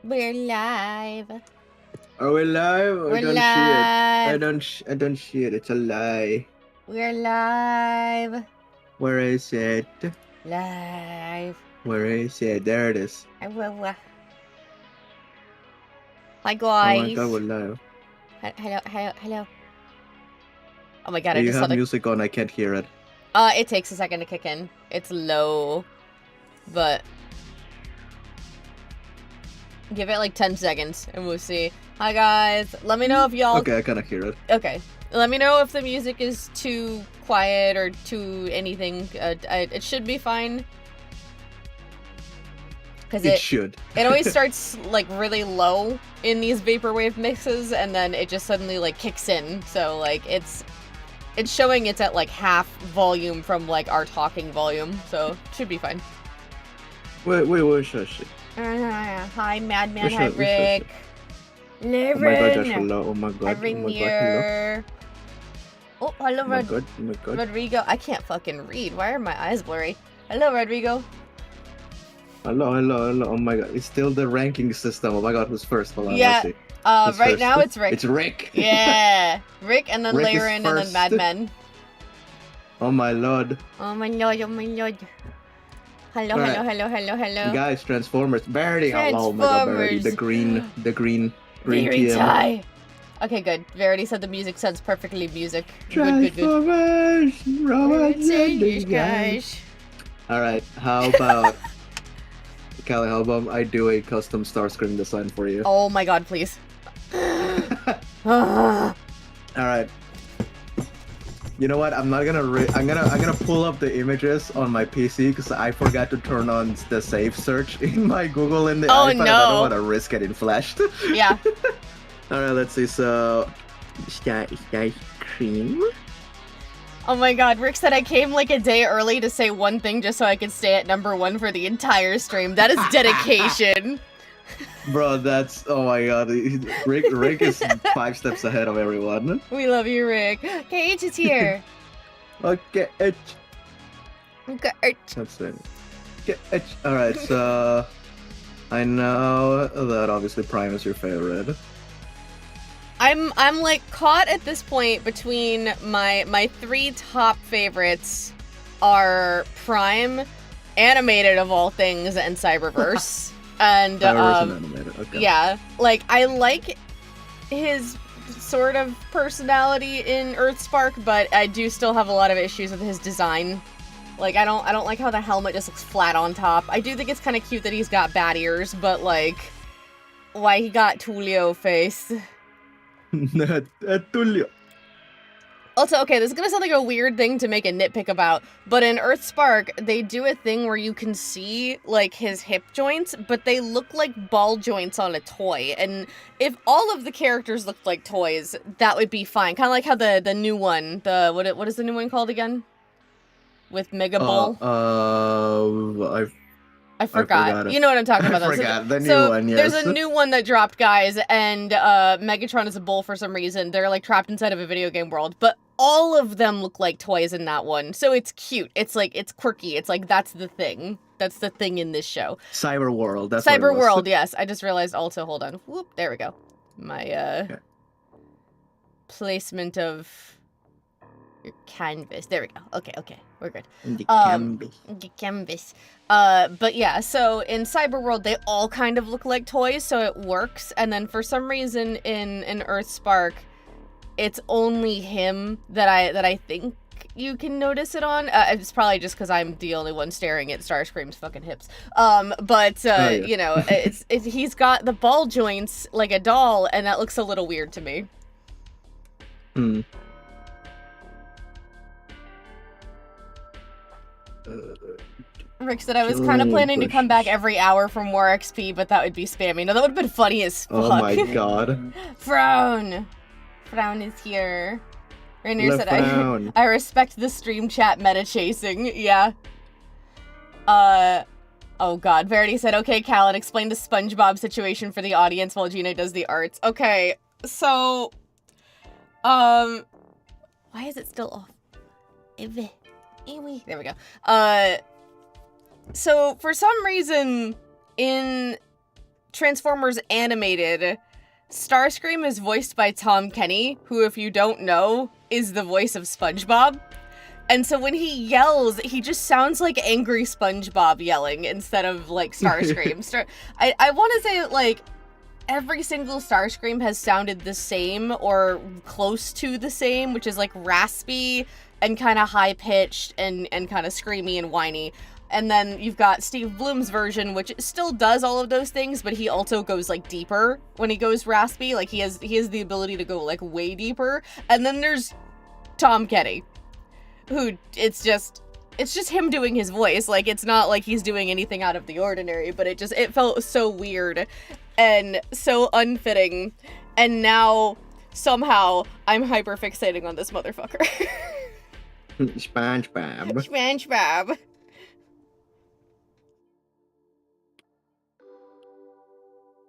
We're live. Are we live? We're I don't live. see it. I don't see it. It's a lie. We're live. Where is it? Live. Where is it? There it is. Hi Oh guys. my god, we're live. Hello. Oh my god, Do I you just have saw the... music on? I can't hear it. It takes a second to kick in. It's low. But... give it like 10 seconds and we'll see. Hi guys. Let me know if y'all... Okay, I kinda hear it. Okay. Let me know if the music is too quiet or too anything. It should be fine. Because It should. It always starts like really low in these vaporwave mixes and then it just suddenly like kicks in. So like it's showing it's at like half volume from like our talking volume. So it should be fine. Wait, where's Shashi? Hi Madman, Which hi one? Rick. Oh my god, Josh, hello. Oh my Hi god. Oh my god, hello. Rainier. Oh, hello Oh my god, oh my god. Rodrigo. I can't fucking read. Why are my eyes blurry? Hello Rodrigo. Hello. Oh my god. It's still the ranking system. Oh my god, who's first? Hold on, Yeah. let's see. Right first? now it's Rick. It's Rick. Yeah. Rick and then Rick is Laren and then first. Madman. Oh my lord. Oh my lord, oh my lord. Hello, All right. hello. Guys, Transformers. Verity. Oh my god, Verity. The green Very TM. tie. Okay, good. Verity said the music sounds perfectly music. Good. Transformers. Robots and Good. guys. Alright, how about... Callie, how about I do a custom Starscream design for you? Oh my god, please. Alright. You know what? I'm not gonna. I'm gonna pull up the images on my PC because I forgot to turn on the safe search in my Google in the iPad. no. I don't want to risk getting flashed. Yeah. All right, let's see. So, Starscream. Oh my god, Rick said I came like a day early to say one thing just so I could stay at #1 for the entire stream. That is dedication. Bro, that's, oh my god, Rick is 5 steps ahead of everyone. We love you, Rick. KH is here. Okay, Okay. that's it. Okay, alright, so I know that obviously Prime is your favorite. I'm like caught at this point between my 3 top favorites are Prime, Animated of all things, and Cyberverse. And okay. Yeah, like I like his sort of personality in Earthspark, but I do still have a lot of issues with his design. Like I don't like how the helmet just looks flat on top. I do think it's kind of cute that he's got bat ears, but like why he got Tulio face. Tulio. Also, okay, this is gonna sound like a weird thing to make a nitpick about, but in Earthspark, they do a thing where you can see, like, his hip joints, but they look like ball joints on a toy, and if all of the characters looked like toys, that would be fine. Kind of like how the new one, what is the new one called again? With Mega Ball? I forgot. You know what I'm talking about. I forgot. The new one, yes. There's a new one that dropped, guys, and Megatron is a bull for some reason. They're like trapped inside of a video game world, but all of them look like toys in that one. So it's cute. It's like, it's quirky. It's like, that's the thing. That's the thing in this show. Cyber World. That's Cyber World, yes. I just realized also, hold on. Whoop, there we go. My okay. placement of your canvas. There we go. Okay. We're good. The canvas. The canvas. But yeah, so in Cyber World, they all kind of look like toys, so it works. And then for some reason in Earthspark, it's only him that I think you can notice it on. It's probably just because I'm the only one staring at Starscream's fucking hips. You know, he's got the ball joints like a doll, and that looks a little weird to me. Hmm. Rick said I was kind of planning to come back every hour for more XP, but that would be spammy. No, that would have been funny as fuck. Oh my god. Frown is here. Rainier said Frown. I respect the stream chat meta chasing. Yeah. Oh god. Verity said, okay, Callan, explain the SpongeBob situation for the audience while Gina does the arts. Okay, so why is it still off? There we go. So for some reason in Transformers Animated, Starscream is voiced by Tom Kenny, who, if you don't know, is the voice of SpongeBob. And so when he yells, he just sounds like angry SpongeBob yelling instead of, like, Starscream. I want to say, like, every single Starscream has sounded the same or close to the same, which is, like, raspy and kind of high-pitched and kind of screamy and whiny. And then you've got Steve Bloom's version, which still does all of those things, but he also goes, like, deeper when he goes raspy. Like, he has the ability to go, like, way deeper. And then there's Tom Kenny, who, it's just him doing his voice. Like, it's not like he's doing anything out of the ordinary, but it felt so weird and so unfitting. And now, somehow, I'm hyperfixating on this motherfucker. SpongeBob. SpongeBob.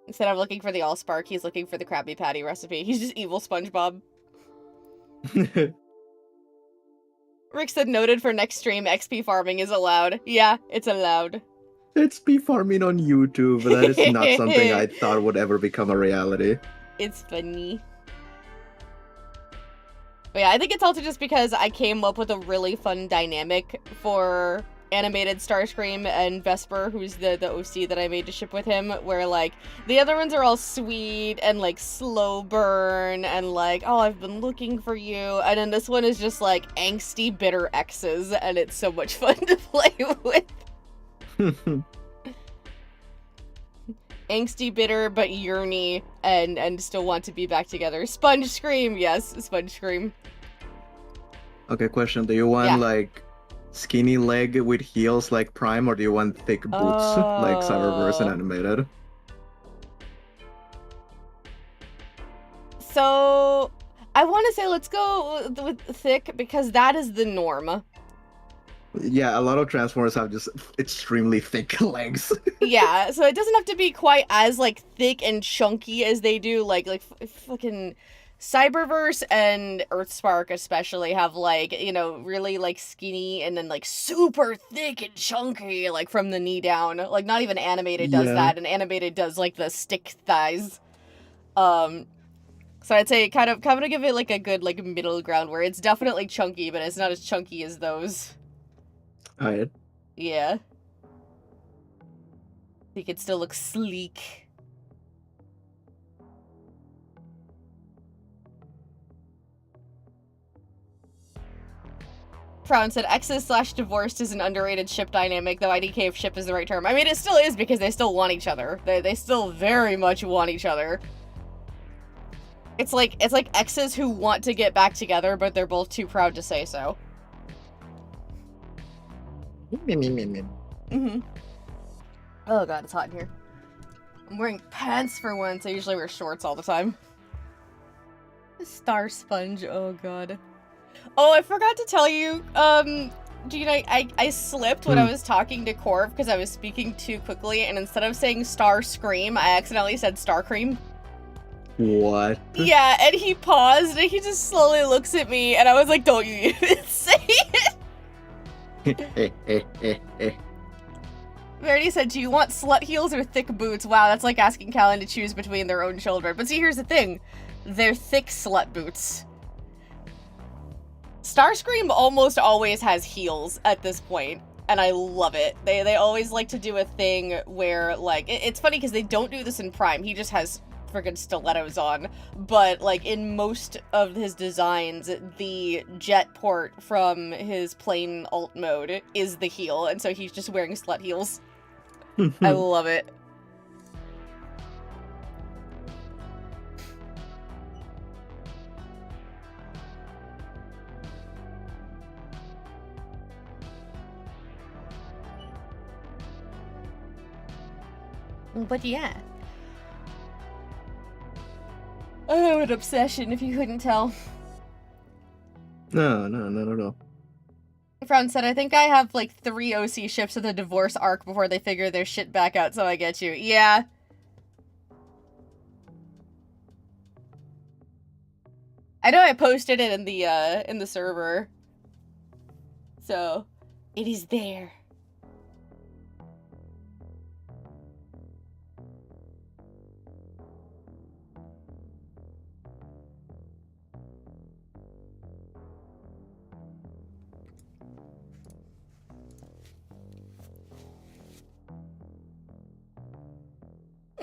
Instead of looking for the Allspark, he's looking for the Krabby Patty recipe. He's just evil SpongeBob. Rick said noted for next stream, XP farming is allowed. Yeah, it's allowed. XP farming on YouTube, that is not something I thought would ever become a reality. It's funny. But yeah, I think it's also just because I came up with a really fun dynamic for animated Starscream and Vesper, who's the OC that I made to ship with him, where, like, the other ones are all sweet and, like, slow burn and, like, oh, I've been looking for you, and then this one is just, like, angsty, bitter exes, and it's so much fun to play with. Angsty, bitter, but yearny, and still want to be back together. Sponge Scream, yes, Sponge Scream. Okay, question, do you want, like, skinny leg with heels like Prime, or do you want thick boots like Cyberverse and Animated? So, I want to say let's go with thick, because that is the norm. Yeah, a lot of Transformers have just extremely thick legs. Yeah, so it doesn't have to be quite as, like, thick and chunky as they do, like fucking Cyberverse and Earthspark especially have, like, you know, really, like, skinny and then, like, super thick and chunky, like, from the knee down. Like, not even Animated does that, and Animated does, like, the stick thighs. So I'd say kind of give it, like, a good, like, middle ground where it's definitely chunky, but it's not as chunky as those. Alright. Yeah. He could still look sleek. Frown said, exes/divorced is an underrated ship dynamic, though IDK if ship is the right term. I mean, it still is, because they still want each other. They still very much want each other. It's like exes who want to get back together, but they're both too proud to say so. Mm-hmm. Oh god, it's hot in here. I'm wearing pants for once. I usually wear shorts all the time. Star Sponge, oh god. Oh, I forgot to tell you, Gknight, I slipped when I was talking to Corv because I was speaking too quickly, and instead of saying Starscream, I accidentally said Starcream. What? Yeah, and he paused, and he just slowly looks at me, and I was like, don't you even say it! Verity said, do you want slut heels or thick boots? Wow, that's like asking Callan to choose between their own children. But see, here's the thing. They're thick slut boots. Starscream almost always has heels at this point, and I love it. They always like to do a thing where, like, it's funny because they don't do this in Prime. He just has friggin' stilettos on, but, like, in most of his designs, the jet port from his plain alt mode is the heel, and so he's just wearing slut heels. I love it. But yeah. I have an obsession, if you couldn't tell. No, not at all. Frown said, I think I have like 3 OC ships with a divorce arc before they figure their shit back out, so I get you. Yeah. I know I posted it in the server. So, it is there.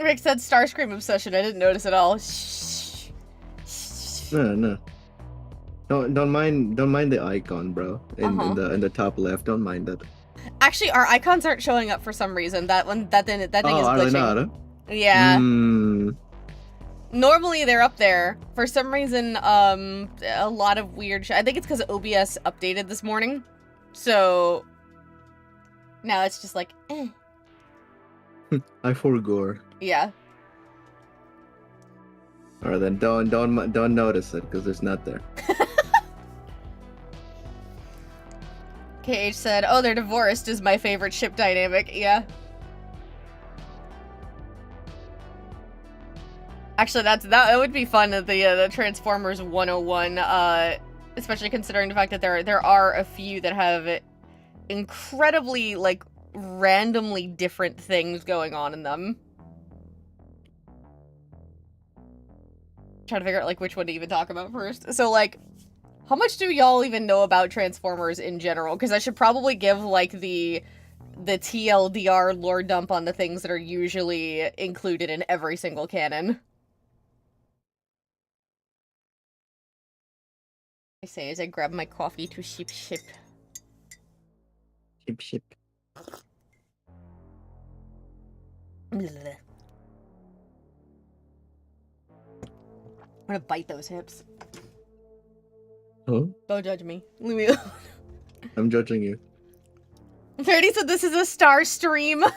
Rick said Starscream obsession. I didn't notice at all. No. Don't mind the icon, bro. In the top left, don't mind that. Actually, our icons aren't showing up for some reason. That thing is glitching. Are they not? Yeah. Normally they're up there. For some reason, a lot of weird I think it's because OBS updated this morning. So now it's just like, eh. I forgot. Yeah. Alright then, don't notice it because it's not there. KH said, "Oh, they're divorced is my favorite ship dynamic." Yeah. Actually, that would be fun at the Transformers 101, especially considering the fact that there are a few that have incredibly like randomly different things going on in them. Trying to figure out like which one to even talk about first. So like, how much do y'all even know about Transformers in general? Because I should probably give like the TLDR lore dump on the things that are usually included in every single canon. I say as I grab my coffee to ship. Ship. Blech. I'm gonna bite those hips. Huh? Don't judge me. Leave me alone. I'm judging you. Verity said this is a Starstream.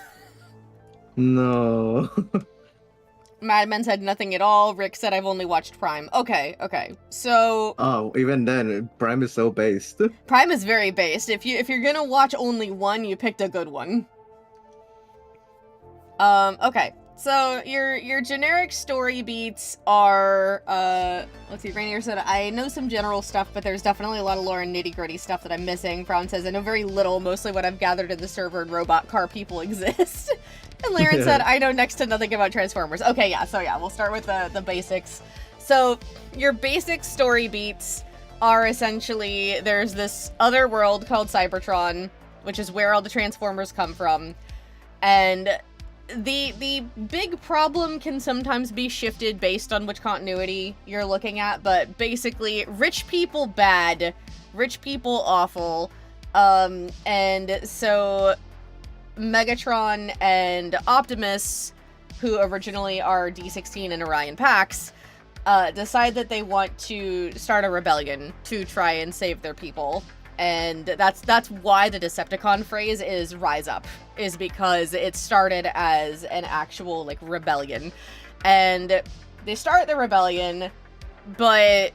No. Madman said nothing at all. Rick said I've only watched Prime. Okay. So Oh, even then, Prime is so based. Prime is very based. If you're gonna watch only one, you picked a good one. Okay. So your generic story beats are let's see, Rainier said I know some general stuff, but there's definitely a lot of lore and nitty-gritty stuff that I'm missing. Brown says I know very little, mostly what I've gathered in the server and robot car people exist. And Laren said I know next to nothing about Transformers. Okay, yeah, so yeah, we'll start with the basics. So your basic story beats are essentially there's this other world called Cybertron, which is where all the Transformers come from, and the big problem can sometimes be shifted based on which continuity you're looking at, but basically rich people bad, rich people awful, and so Megatron and Optimus, who originally are D16 and Orion Pax, decide that they want to start a rebellion to try and save their people. And that's why the Decepticon phrase is rise up, is because it started as an actual like rebellion. And they start the rebellion, but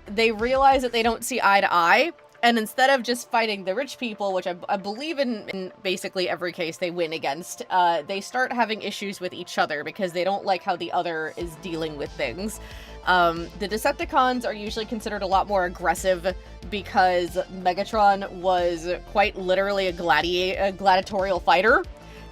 they realize that they don't see eye to eye. And instead of just fighting the rich people, which I believe in basically every case they win against, they start having issues with each other because they don't like how the other is dealing with things. The Decepticons are usually considered a lot more aggressive because Megatron was quite literally a gladiatorial fighter.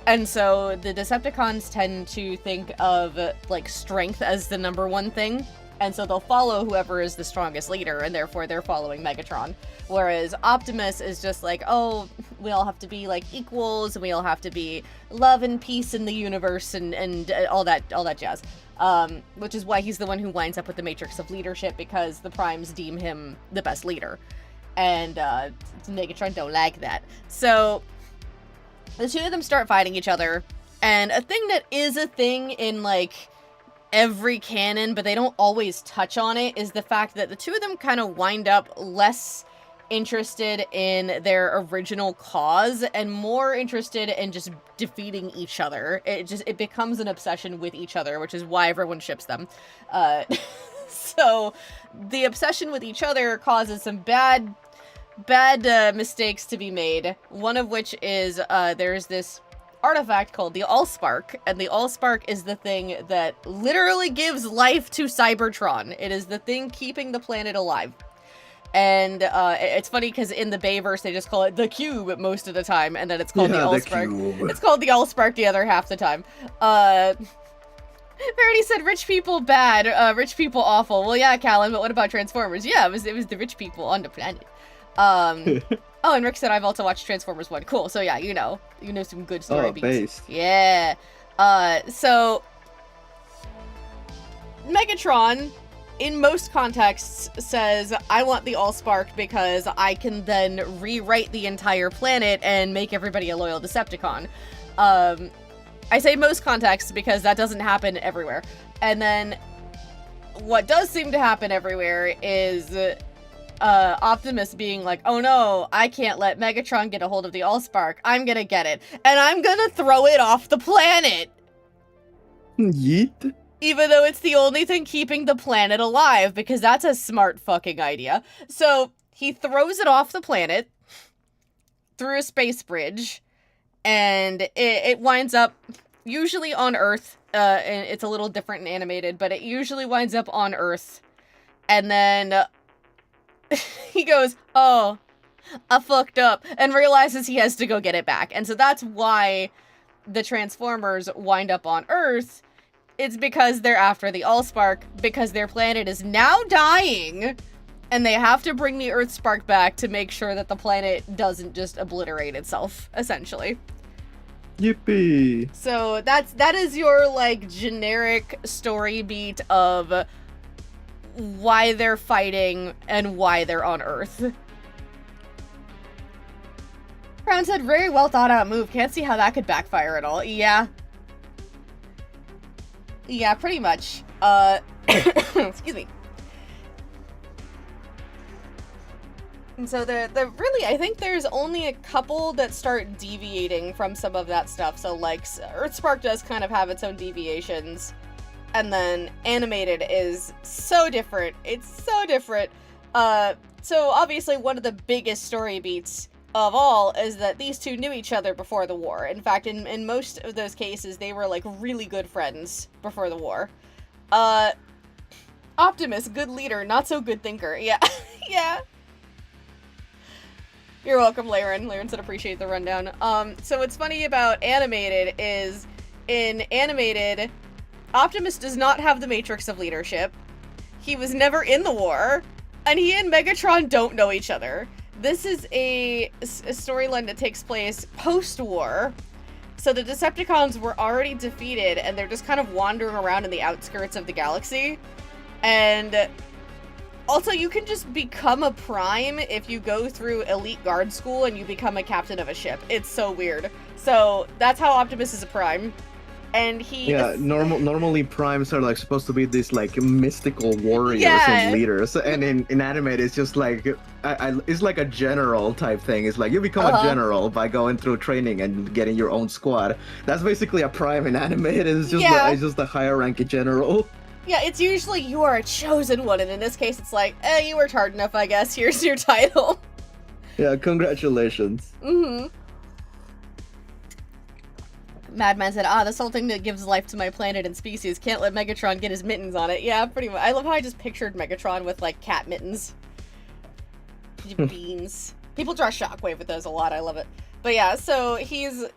And so the Decepticons tend to think of like strength as the number one thing. And so they'll follow whoever is the strongest leader, and therefore they're following Megatron. Whereas Optimus is just like, oh, we all have to be like equals, and we all have to be love and peace in the universe, and all that jazz. Which is why he's the one who winds up with the Matrix of Leadership, because the Primes deem him the best leader. And Megatron don't like that. So the two of them start fighting each other, and a thing that is a thing in like every canon, but they don't always touch on it, is the fact that the two of them kind of wind up less interested in their original cause and more interested in just defeating each other. It becomes an obsession with each other, which is why everyone ships them. So the obsession with each other causes some bad mistakes to be made. One of which is there's this artifact called the Allspark, and the Allspark is the thing that literally gives life to Cybertron. It is the thing keeping the planet alive. And it's funny because in the Bayverse they just call it the Cube most of the time, and then it's called the Allspark. It's called the Allspark the other half the time. Verity said rich people bad, rich people awful. Well, yeah, Callan, but what about Transformers? Yeah, it was the rich people on the planet. Oh, and Rick said I've also watched Transformers 1. Cool. So yeah, you know some good story beats. Based. Yeah. So Megatron, in most contexts, says, I want the Allspark because I can then rewrite the entire planet and make everybody a loyal Decepticon. I say most contexts because that doesn't happen everywhere. And then what does seem to happen everywhere is Optimus being like, oh no, I can't let Megatron get a hold of the Allspark. I'm gonna get it. And I'm gonna throw it off the planet! Yeet. Even though it's the only thing keeping the planet alive, because that's a smart fucking idea. So, he throws it off the planet, through a space bridge, and it winds up, usually on Earth, and it's a little different and animated, but it usually winds up on Earth, and then he goes, oh, I fucked up, and realizes he has to go get it back. And so that's why the Transformers wind up on Earth. It's because they're after the Allspark, because their planet is now dying, and they have to bring the Earthspark back to make sure that the planet doesn't just obliterate itself, essentially. Yippee. So that is your, like, generic story beat of why they're fighting and why they're on Earth. Crown said, very well thought out move. Can't see how that could backfire at all. Yeah. Yeah, pretty much. Excuse me. And so the really, I think there's only a couple that start deviating from some of that stuff. So, like, Earthspark does kind of have its own deviations. And then Animated is so different. It's so different. So obviously one of the biggest story beats of all is that these two knew each other before the war. In fact, in most of those cases, they were, like, really good friends before the war. Optimus, good leader, not so good thinker. Yeah, yeah. You're welcome, Laren. Laren said appreciate the rundown. So what's funny about Animated is, in Animated, Optimus does not have the matrix of leadership. He was never in the war, and he and Megatron don't know each other. This is a storyline that takes place post-war. So the Decepticons were already defeated, and they're just kind of wandering around in the outskirts of the galaxy. And also, you can just become a Prime if you go through Elite Guard School and you become a captain of a ship. It's so weird. So that's how Optimus is a Prime. And he normally primes are like supposed to be these like mystical warriors and leaders, and in anime it's just like it's like a general type thing. It's like you become a general by going through training and getting your own squad. That's basically a prime in anime. It's just it's just a higher ranking general. Yeah, it's usually you are a chosen one, and in this case it's like, you worked hard enough, I guess. Here's your title. Yeah, congratulations. Mm-hmm. Madman said, this whole thing that gives life to my planet and species. Can't let Megatron get his mittens on it. Yeah, pretty much. I love how I just pictured Megatron with, like, cat mittens. Beans. People draw Shockwave with those a lot. I love it. But yeah, so he's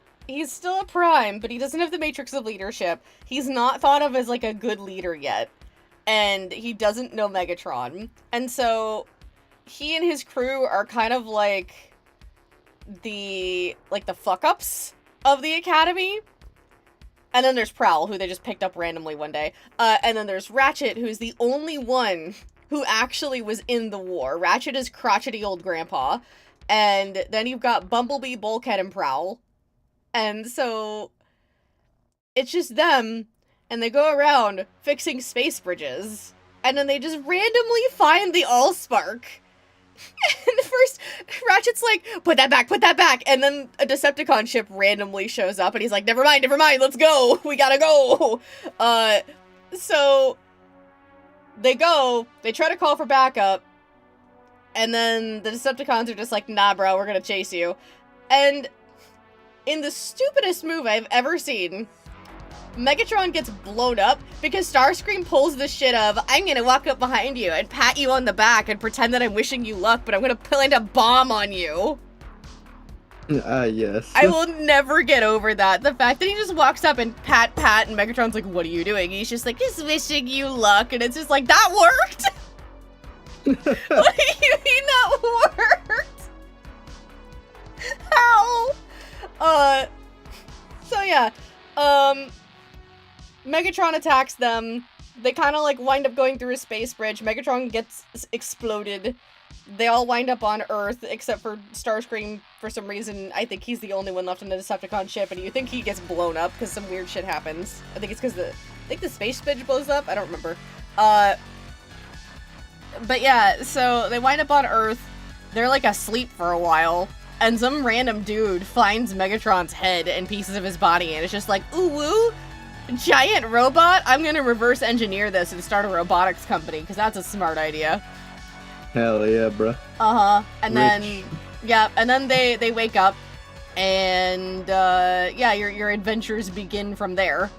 still a Prime, but he doesn't have the matrix of leadership. He's not thought of as, like, a good leader yet. And he doesn't know Megatron. And so he and his crew are kind of like the fuck-ups of the Academy. And then there's Prowl, who they just picked up randomly one day. And then there's Ratchet, who's the only one who actually was in the war. Ratchet is crotchety old grandpa. And then you've got Bumblebee, Bulkhead, and Prowl. And so it's just them, and they go around fixing space bridges. And then they just randomly find the Allspark. And first, Ratchet's like, put that back, and then a Decepticon ship randomly shows up, and he's like, never mind, let's go, we gotta go. So they go, they try to call for backup, and then the Decepticons are just like, nah bro, we're gonna chase you. And in the stupidest move I've ever seen, Megatron gets blown up because Starscream pulls the shit of, I'm gonna walk up behind you and pat you on the back and pretend that I'm wishing you luck, but I'm gonna plant a bomb on you. Yes. I will never get over that. The fact that he just walks up and pat, and Megatron's like, what are you doing? And he's just like, just wishing you luck, and it's just like, that worked? What do you mean that worked? How? So yeah, Megatron attacks them, They kind of like wind up going through a space bridge. Megatron gets exploded. They all wind up on Earth, except for Starscream. For some reason, I think he's the only one left on the Decepticon ship, and you think he gets blown up because some weird shit happens. I think it's because the space bridge blows up. I don't remember. But yeah, so they wind up on Earth. They're like asleep for a while, and some random dude finds Megatron's head and pieces of his body, and it's just like, ooh woo, giant robot. I'm gonna reverse engineer this and start a robotics company because that's a smart idea. Hell yeah, bruh. And then, yeah, and then they wake up, and yeah, your adventures begin from there.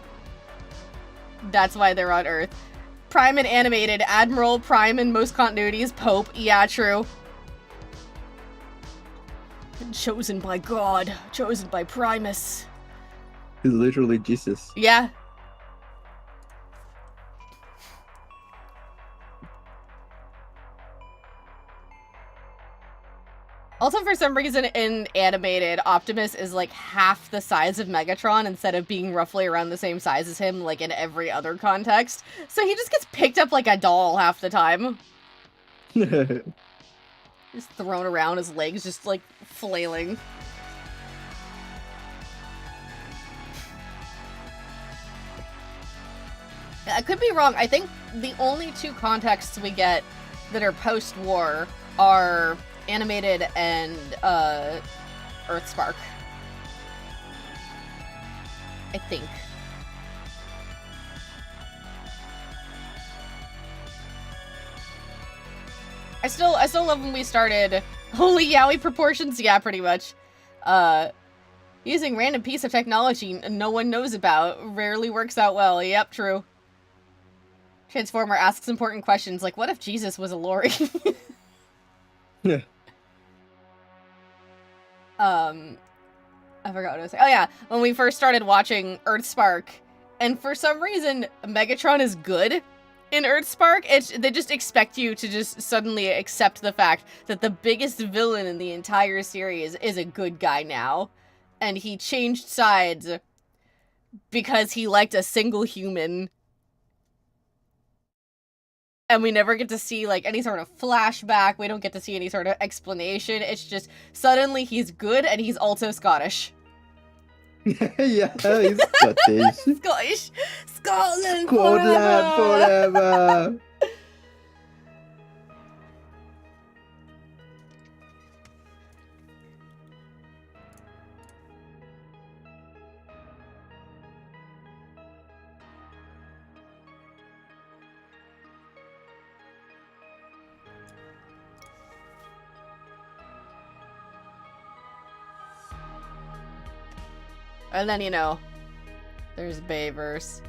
That's why they're on Earth. Prime and animated, Admiral, Prime in most continuities, Pope, yeah, true. Chosen by God, chosen by Primus. He's literally Jesus. Yeah. Also, for some reason, in animated, Optimus is like half the size of Megatron instead of being roughly around the same size as him, like in every other context. So he just gets picked up like a doll half the time. Just thrown around, his legs just like flailing. I could be wrong. I think the only two contexts we get that are post-war are animated and Earthspark. I think. I still love when we started holy yowie proportions, yeah, pretty much. Using random piece of technology no one knows about rarely works out well. Yep, true. Transformer asks important questions like, what if Jesus was a lorry? Yeah. I forgot what I was saying. Oh yeah, when we first started watching Earthspark, and for some reason, Megatron is good in Earthspark. They just expect you to just suddenly accept the fact that the biggest villain in the entire series is a good guy now. And he changed sides because he liked a single human. And we never get to see, like, any sort of flashback. We don't get to see any sort of explanation. It's just, suddenly he's good, and he's also Scottish. Yeah, he's Scottish. Scottish! Scotland forever! And then, you know, there's Bayverse.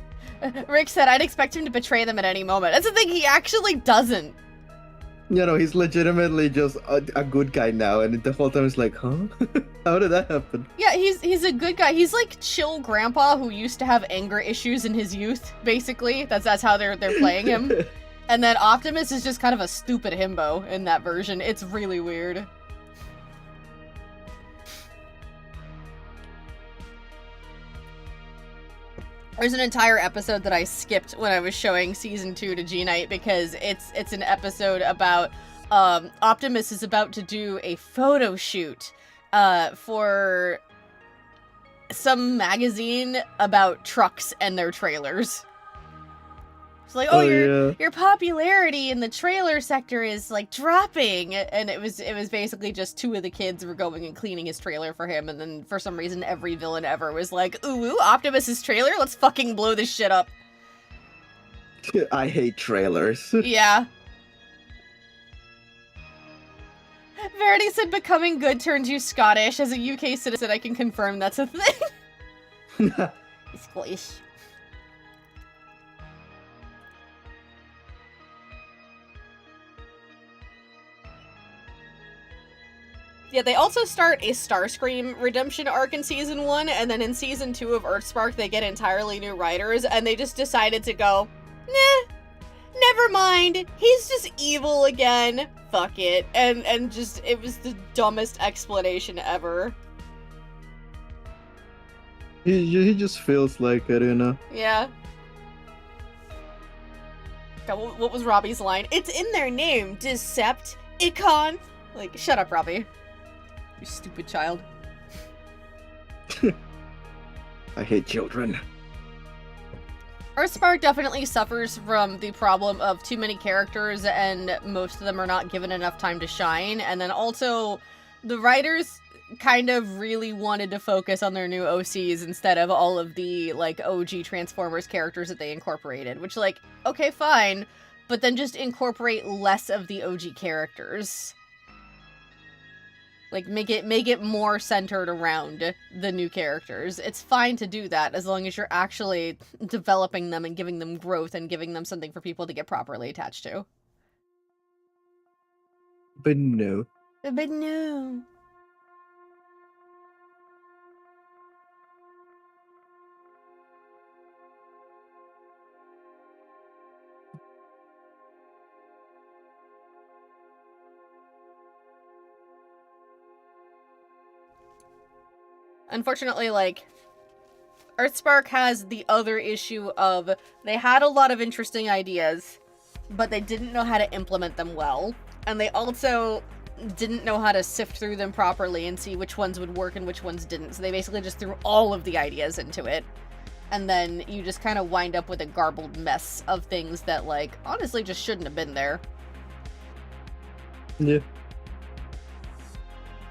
Rick said, I'd expect him to betray them at any moment. That's the thing, he actually doesn't. You know, he's legitimately just a good guy now, and the whole time it's like, huh? How did that happen? Yeah, he's a good guy. He's like chill grandpa who used to have anger issues in his youth, basically. That's how they're playing him. And then Optimus is just kind of a stupid himbo in that version. It's really weird. There's an entire episode that I skipped when I was showing season 2 to Gknight because it's an episode about Optimus is about to do a photo shoot for some magazine about trucks and their trailers. It's like, your popularity in the trailer sector is like dropping, and it was basically just two of the kids were going and cleaning his trailer for him, and then for some reason every villain ever was like, ooh, Optimus's trailer, let's fucking blow this shit up. I hate trailers. Yeah. Verity said becoming good turns you Scottish. As a UK citizen, I can confirm that's a thing. Scottish. Yeah, they also start a Starscream redemption arc in season 1, and then in season 2 of Earthspark, they get entirely new writers, and they just decided to go, nah, never mind, he's just evil again, fuck it, and just, it was the dumbest explanation ever. He just feels like it, you know? Yeah. God, what was Robbie's line? It's in their name, Decepticon. Like, shut up, Robbie. You stupid child. I hate children. Earthspark definitely suffers from the problem of too many characters and most of them are not given enough time to shine. And then also, the writers kind of really wanted to focus on their new OCs instead of all of the, like, OG Transformers characters that they incorporated. Which, like, okay, fine, but then just incorporate less of the OG characters. Like, make it more centered around the new characters. It's fine to do that as long as you're actually developing them and giving them growth and giving them something for people to get properly attached to. But no. But no. Unfortunately, like, Earthspark has the other issue of they had a lot of interesting ideas, but they didn't know how to implement them well. And they also didn't know how to sift through them properly and see which ones would work and which ones didn't. So they basically just threw all of the ideas into it. And then you just kind of wind up with a garbled mess of things that, like, honestly just shouldn't have been there. Yeah.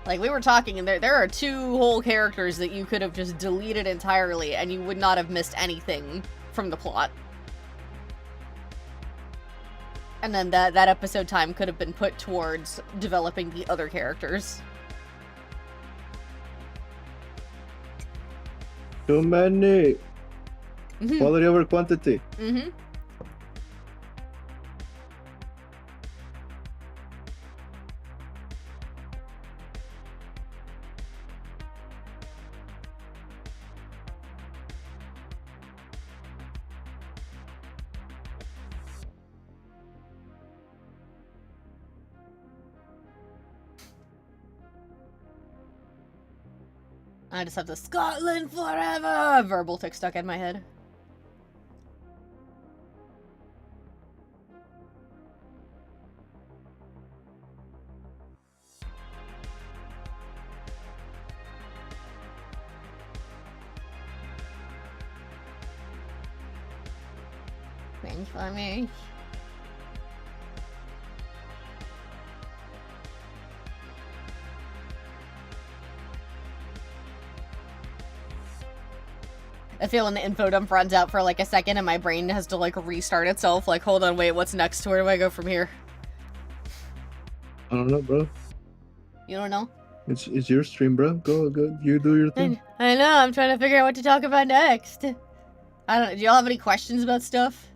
Like, we were talking, and there are 2 whole characters that you could have just deleted entirely, and you would not have missed anything from the plot. And then that episode time could have been put towards developing the other characters. Too many. Quality over quantity. Mm-hmm. I just have the Scotland forever verbal tick stuck in my head. Thanks for me. I feel when the info dump runs out for like a second and my brain has to like restart itself, like, hold on, wait, what's next? Where do I go from here? I don't know, bro. You don't know? It's your stream, bro. Go, you do your thing. I know, I'm trying to figure out what to talk about next. I don't know, do y'all have any questions about stuff?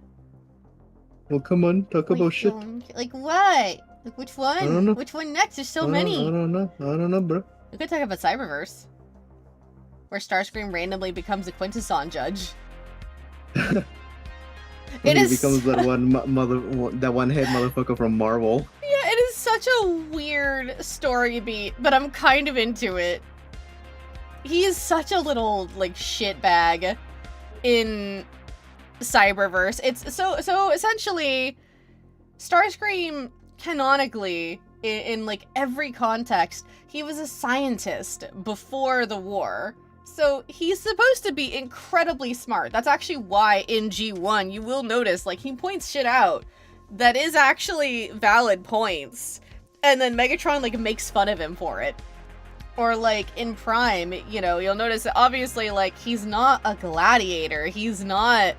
Well, come on, talk about shit. Like what? Like which one? I don't know. Which one next? There's so many. I don't know, bro. We could talk about Cyberverse. Where Starscream randomly becomes a Quintesson judge. He becomes that one head motherfucker from Marvel. Yeah, it is such a weird story beat, but I'm kind of into it. He is such a little, like, shitbag in Cyberverse. It's so essentially, Starscream, canonically, in like every context, he was a scientist before the war. So he's supposed to be incredibly smart. That's actually why in G1 you will notice, like, he points shit out that is actually valid points. And then Megatron, like, makes fun of him for it. Or, like, in Prime, you know, you'll notice that obviously, like, he's not a gladiator. He's not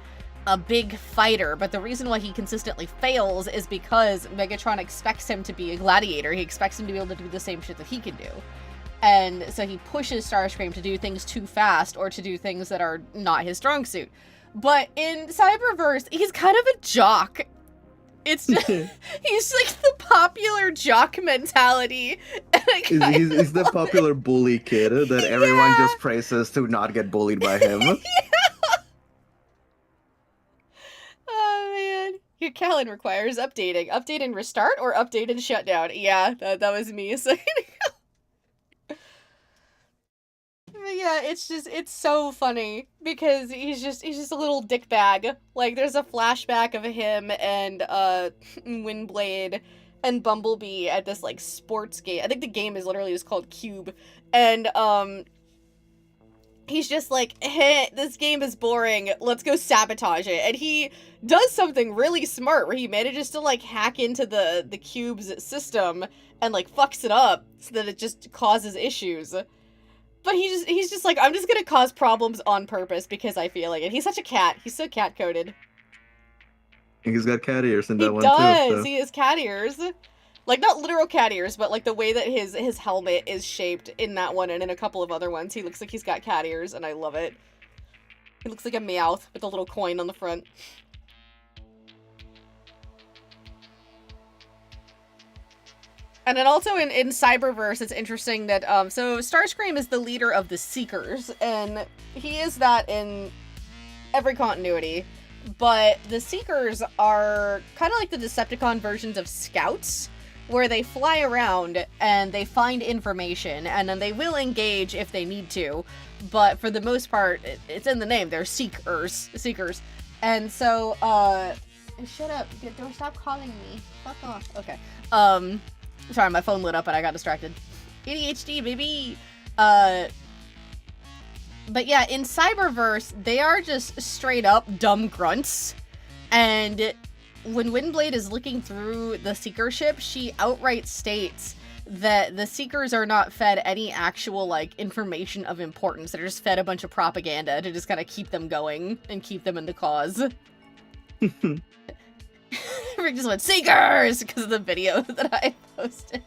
a big fighter. But the reason why he consistently fails is because Megatron expects him to be a gladiator. He expects him to be able to do the same shit that he can do. And so he pushes Starscream to do things too fast or to do things that are not his strong suit. But in Cyberverse, he's kind of a jock. It's just, he's like the popular jock mentality. He's the popular bully kid that everyone just praises to not get bullied by him. Yeah. Oh man. Your Callan requires updating. Update and restart or update and shutdown? Yeah, that was me a second ago. Yeah, it's so funny because he's just a little dickbag. Like, there's a flashback of him and Windblade and Bumblebee at this like sports game. I think the game is literally just called Cube, and he's just like, hey, this game is boring, let's go sabotage it. And he does something really smart where he manages to like hack into the Cube's system and like fucks it up so that it just causes issues. But he's just like, I'm just gonna cause problems on purpose because I feel like it. He's such a cat. He's so cat-coded. He's got cat ears in that one too. He does. He has cat ears. Like, not literal cat ears, but like the way that his helmet is shaped in that one and in a couple of other ones. He looks like he's got cat ears, and I love it. He looks like a Meowth with a little coin on the front. And then also in Cyberverse, it's interesting that, so Starscream is the leader of the Seekers, and he is that in every continuity, but the Seekers are kind of like the Decepticon versions of Scouts, where they fly around and they find information, and then they will engage if they need to, but for the most part, it's in the name, they're Seekers. And so, shut up, don't stop calling me, fuck off. Okay, sorry, my phone lit up and I got distracted. ADHD, baby! But yeah, in Cyberverse, they are just straight up dumb grunts. And when Windblade is looking through the Seeker ship, she outright states that the Seekers are not fed any actual, like, information of importance. They're just fed a bunch of propaganda to just kind of keep them going and keep them in the cause. Rick just went, Seekers! Because of the video that I posted.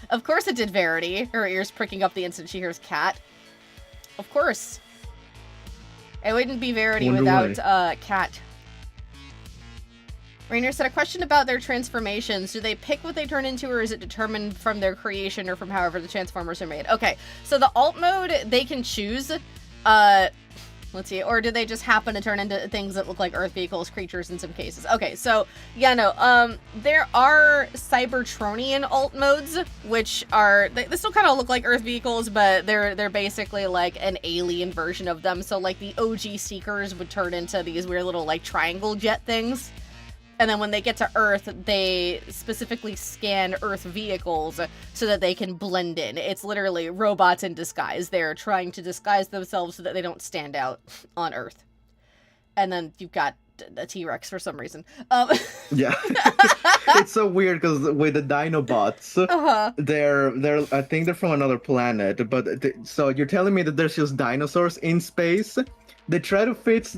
Of course it did Verity. Her ears pricking up the instant she hears cat. Of course. It wouldn't be Verity without, cat. Rainier said, a question about their transformations. Do they pick what they turn into, or is it determined from their creation or from however the Transformers are made? Okay, so the alt mode, they can choose, let's see, or do they just happen to turn into things that look like Earth vehicles, creatures in some cases? Okay, so, yeah, no, there are Cybertronian alt modes, which are, they still kind of look like Earth vehicles, but they're basically like an alien version of them. So, like, the OG Seekers would turn into these weird little, like, triangle jet things. And then when they get to Earth, they specifically scan Earth vehicles so that they can blend in. It's literally robots in disguise. They're trying to disguise themselves so that they don't stand out on Earth. And then you've got a T-Rex for some reason. Yeah. It's so weird because with the Dinobots, they're I think they're from another planet. But so you're telling me that there's just dinosaurs in space? They try to fit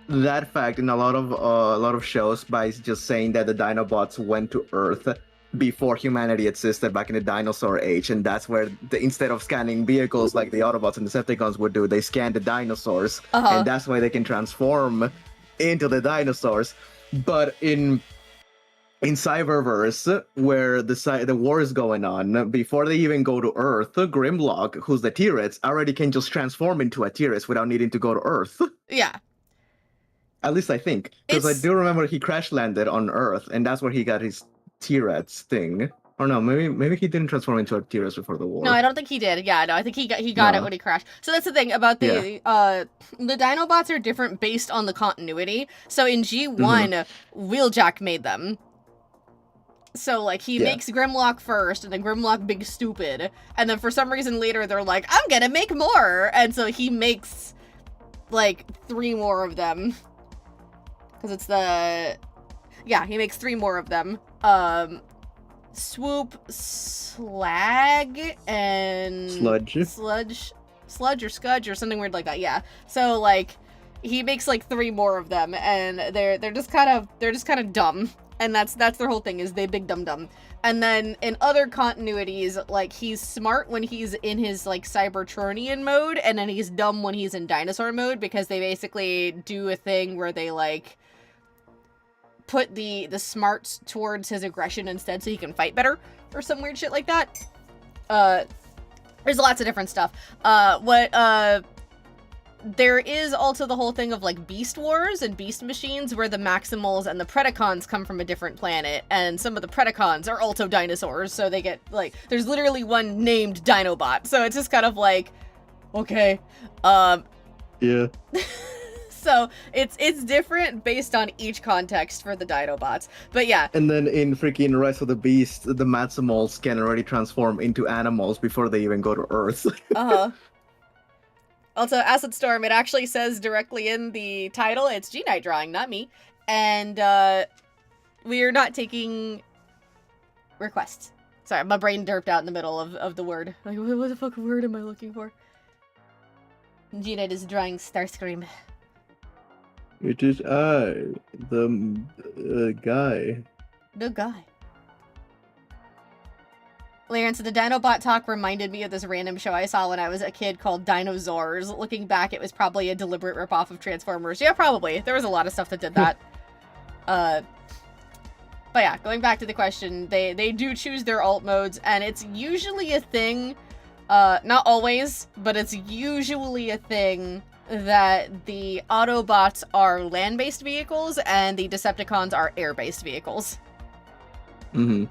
that fact in a lot of shows by just saying that the Dinobots went to Earth before humanity existed back in the dinosaur age, and that's where instead of scanning vehicles like the Autobots and Decepticons would do, they scan the dinosaurs, and that's why they can transform into the dinosaurs. But in Cyberverse, where the war is going on, before they even go to Earth, Grimlock, who's the T-Rex, already can just transform into a T-Rex without needing to go to Earth. Yeah. At least I think. Because I do remember he crash landed on Earth, and that's where he got his T-Rex thing. Or no, maybe he didn't transform into a T-Rex before the war. No, I don't think he did. Yeah, no, I think he got it when he crashed. So that's the thing about the Dinobots are different based on the continuity. So in G1, Wheeljack made them. So, like, he makes Grimlock first, and then Grimlock Big Stupid, and then for some reason later they're like, I'm gonna make more! And so he makes, like, 3 more of them. Because it's the... Yeah, he makes 3 more of them. Swoop, Slag, and... Sludge or Scudge or something weird like that, yeah. So, like, he makes, like, 3 more of them, and they're just kind of dumb. And that's their whole thing, is they big dumb. And then in other continuities, like, he's smart when he's in his, like, Cybertronian mode, and then he's dumb when he's in dinosaur mode, because they basically do a thing where they, like, put the smarts towards his aggression instead so he can fight better, or some weird shit like that. There's lots of different stuff. There is also the whole thing of, like, Beast Wars and Beast Machines, where the Maximals and the Predacons come from a different planet, and some of the Predacons are also dinosaurs, so they get, like, there's literally one named Dinobot, so it's just kind of like, Okay. Yeah. So it's different based on each context for the Dinobots. But yeah. And then in freaking Rise of the Beast, the Maximals can already transform into animals before they even go to Earth. Uh-huh. Also, Acid Storm, it actually says directly in the title, it's Gknight drawing, not me. And we are not taking requests. Sorry, my brain derped out in the middle of the word. Like, what the fuck word am I looking for? Gknight is drawing Starscream. It is I, the guy. The guy. Lawrence, the Dinobot talk reminded me of this random show I saw when I was a kid called Dinosaurs. Looking back, it was probably a deliberate ripoff of Transformers. Yeah, probably. There was a lot of stuff that did that. But yeah, going back to the question, they do choose their alt modes, and it's usually a thing, not always, but it's usually a thing that the Autobots are land-based vehicles and the Decepticons are air-based vehicles. Mm-hmm.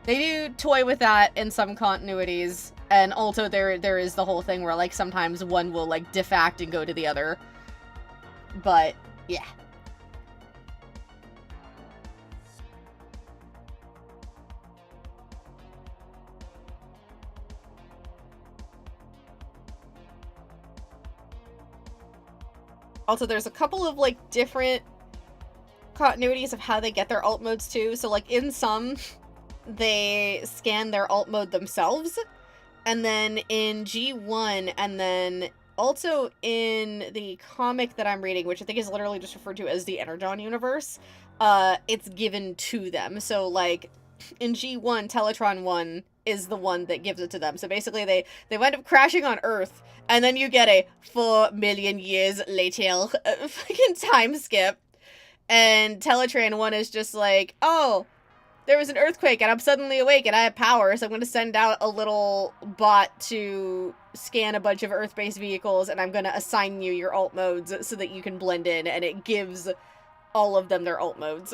They do toy with that in some continuities, and also there is the whole thing where, like, sometimes one will, like, defact and go to the other. But, yeah. Also, there's a couple of, like, different continuities of how they get their alt modes, too. So, like, in some, they scan their alt mode themselves, and then in G1, and then also in the comic that I'm reading, which I think is literally just referred to as the Energon universe, it's given to them. So, like, in G1, Teletron 1 is the one that gives it to them. So basically they wind up crashing on Earth, and then you get a 4 million years later fucking time skip, and Teletran 1 is just like, oh, there was an earthquake and I'm suddenly awake and I have power, so I'm going to send out a little bot to scan a bunch of Earth-based vehicles, and I'm going to assign you your alt modes so that you can blend in, and it gives all of them their alt modes.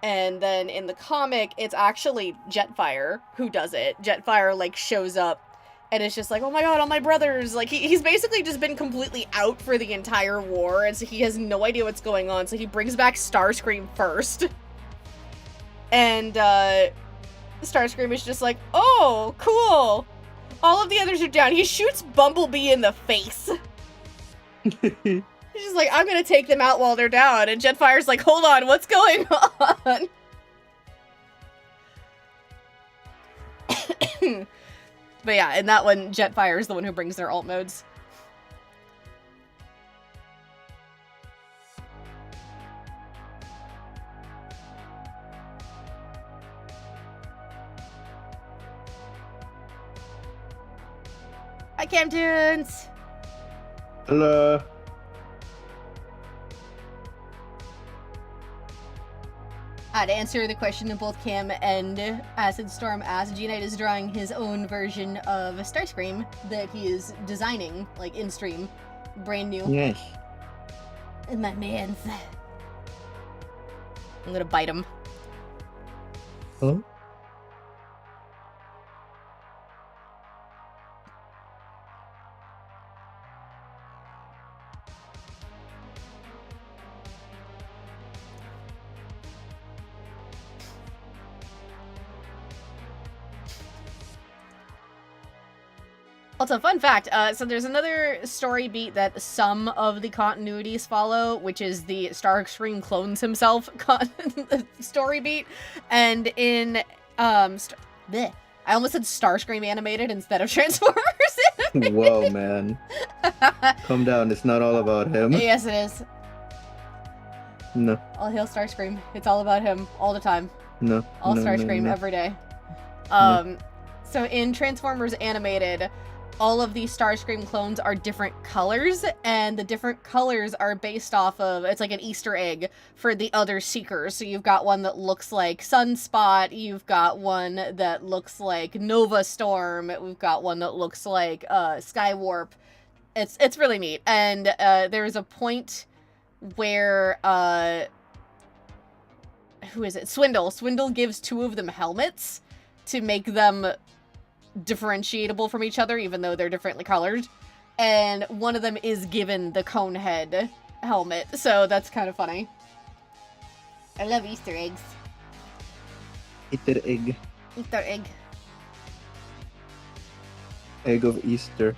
And then in the comic, it's actually Jetfire who does it. Jetfire, like, shows up and it's just like, oh my god, all my brothers. Like, he's basically just been completely out for the entire war, and so he has no idea what's going on, so he brings back Starscream first. And, Starscream is just like, oh, cool. All of the others are down. He shoots Bumblebee in the face. He's just like, I'm gonna take them out while they're down. And Jetfire's like, hold on, what's going on? But yeah, in that one, Jetfire is the one who brings their alt modes. Hi, Camtoons! Hello. To answer the question that both Cam and Acid Storm asked, Gknight is drawing his own version of Starscream that he is designing, like, in-stream. Brand new. Yes. And my man's. I'm gonna bite him. Hello? Also, fun fact, so there's another story beat that some of the continuities follow, which is the Starscream clones himself story beat. And in, I almost said Starscream animated instead of Transformers animated. Whoa, man. Calm down, it's not all about him. Yes, it is. No. All hail Starscream. It's all about him, all the time. No. All no, Starscream, no. every day. No. So in Transformers Animated, all of these Starscream clones are different colors, and the different colors are based off of, it's like an Easter egg for the other Seekers. So you've got one that looks like Sunspot, you've got one that looks like Nova Storm, we've got one that looks like Skywarp. It's really neat. And there's a point where, who is it? Swindle gives two of them helmets to make them differentiable from each other, even though they're differently colored. And one of them is given the Conehead helmet, so that's kind of funny. I love Easter eggs. Easter egg. Easter egg. Egg of Easter.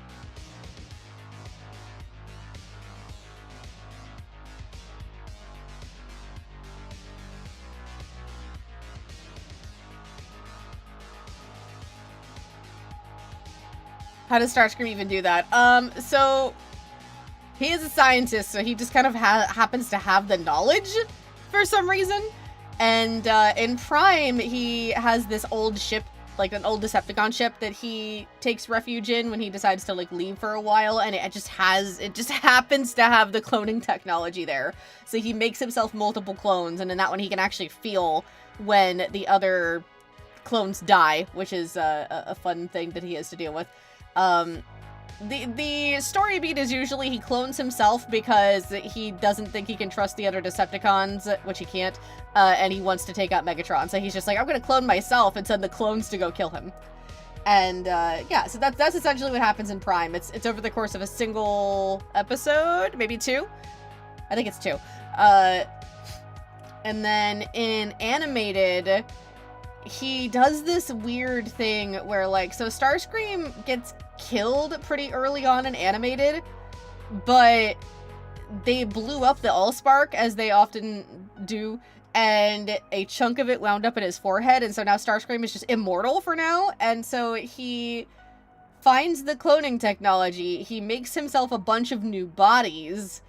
How does Starscream even do that? So he is a scientist, so he just kind of happens to have the knowledge for some reason. And in Prime, he has this old ship, like an old Decepticon ship that he takes refuge in when he decides to like leave for a while, and it just happens to have the cloning technology there. So he makes himself multiple clones, and in that one he can actually feel when the other clones die, which is a fun thing that he has to deal with. The story beat is usually he clones himself because he doesn't think he can trust the other Decepticons, which he can't, and he wants to take out Megatron. So he's just like, I'm gonna clone myself and send the clones to go kill him. And yeah, so that's essentially what happens in Prime. It's over the course of a single episode, maybe 2. I think it's 2. And then in animated, he does this weird thing where, like, so Starscream gets killed pretty early on in animated, but they blew up the Allspark, as they often do, and a chunk of it wound up in his forehead, and so now Starscream is just immortal for now, and so he finds the cloning technology, he makes himself a bunch of new bodies,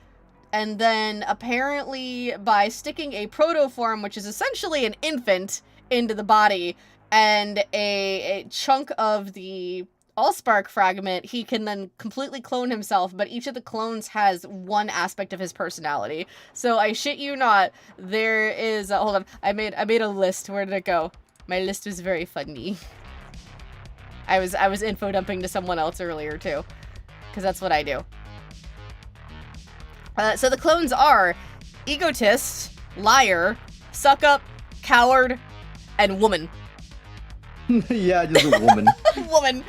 and then apparently by sticking a protoform, which is essentially an infant, into the body, and a chunk of the Allspark fragment, he can then completely clone himself, but each of the clones has one aspect of his personality. So I shit you not, there is hold on, I made a list. Where did it go? My list was very funny. I was info dumping to someone else earlier too, because that's what I do. So the clones are egotist, liar, suck up, coward, and woman. Yeah, just a woman. Woman.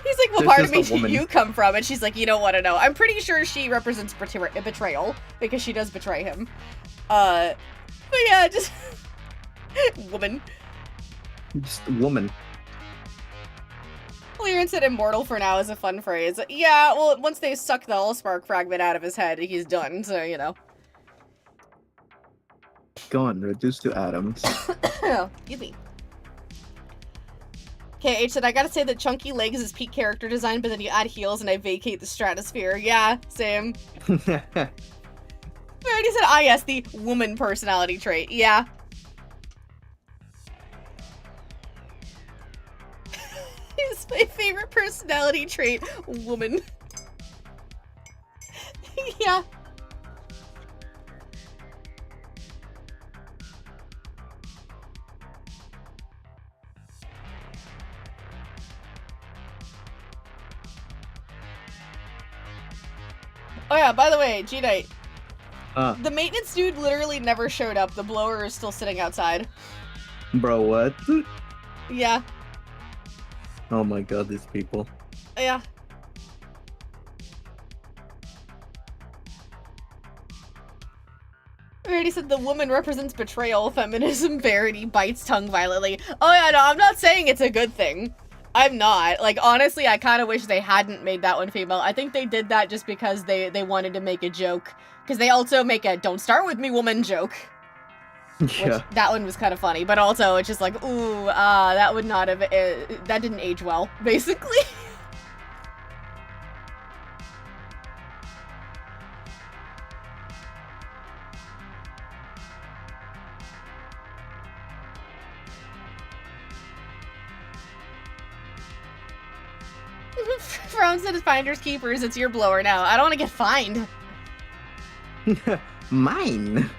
He's like, what part of me do you come from? And she's like, you don't want to know. I'm pretty sure she represents betrayal, because she does betray him. But yeah, just woman. Just a woman. Lyran said immortal for now is a fun phrase. Yeah, well, once they suck the Allspark fragment out of his head, he's done, so, you know. Gone, reduced to atoms. Excuse me. Okay, H said, I gotta say that Chunky Legs is peak character design, but then you add heels and I vacate the stratosphere. Yeah, same. I already said, yes, the woman personality trait. Yeah. It's my favorite personality trait. Woman. Yeah. Oh yeah, by the way, Gknight. The maintenance dude literally never showed up. The blower is still sitting outside. Bro, what? Yeah. Oh my god, these people. Yeah. I already said the woman represents betrayal, feminism, Verity bites tongue violently. Oh yeah, no, I'm not saying it's a good thing. I'm not. Like, honestly, I kind of wish they hadn't made that one female. I think they did that just because they wanted to make a joke. Because they also make a don't start with me woman joke. Yeah. Which, that one was kind of funny. But also, it's just like, ooh, that would not have, that didn't age well, basically. Frowns said finders keepers, it's your blower now. I don't want to get fined. Mine.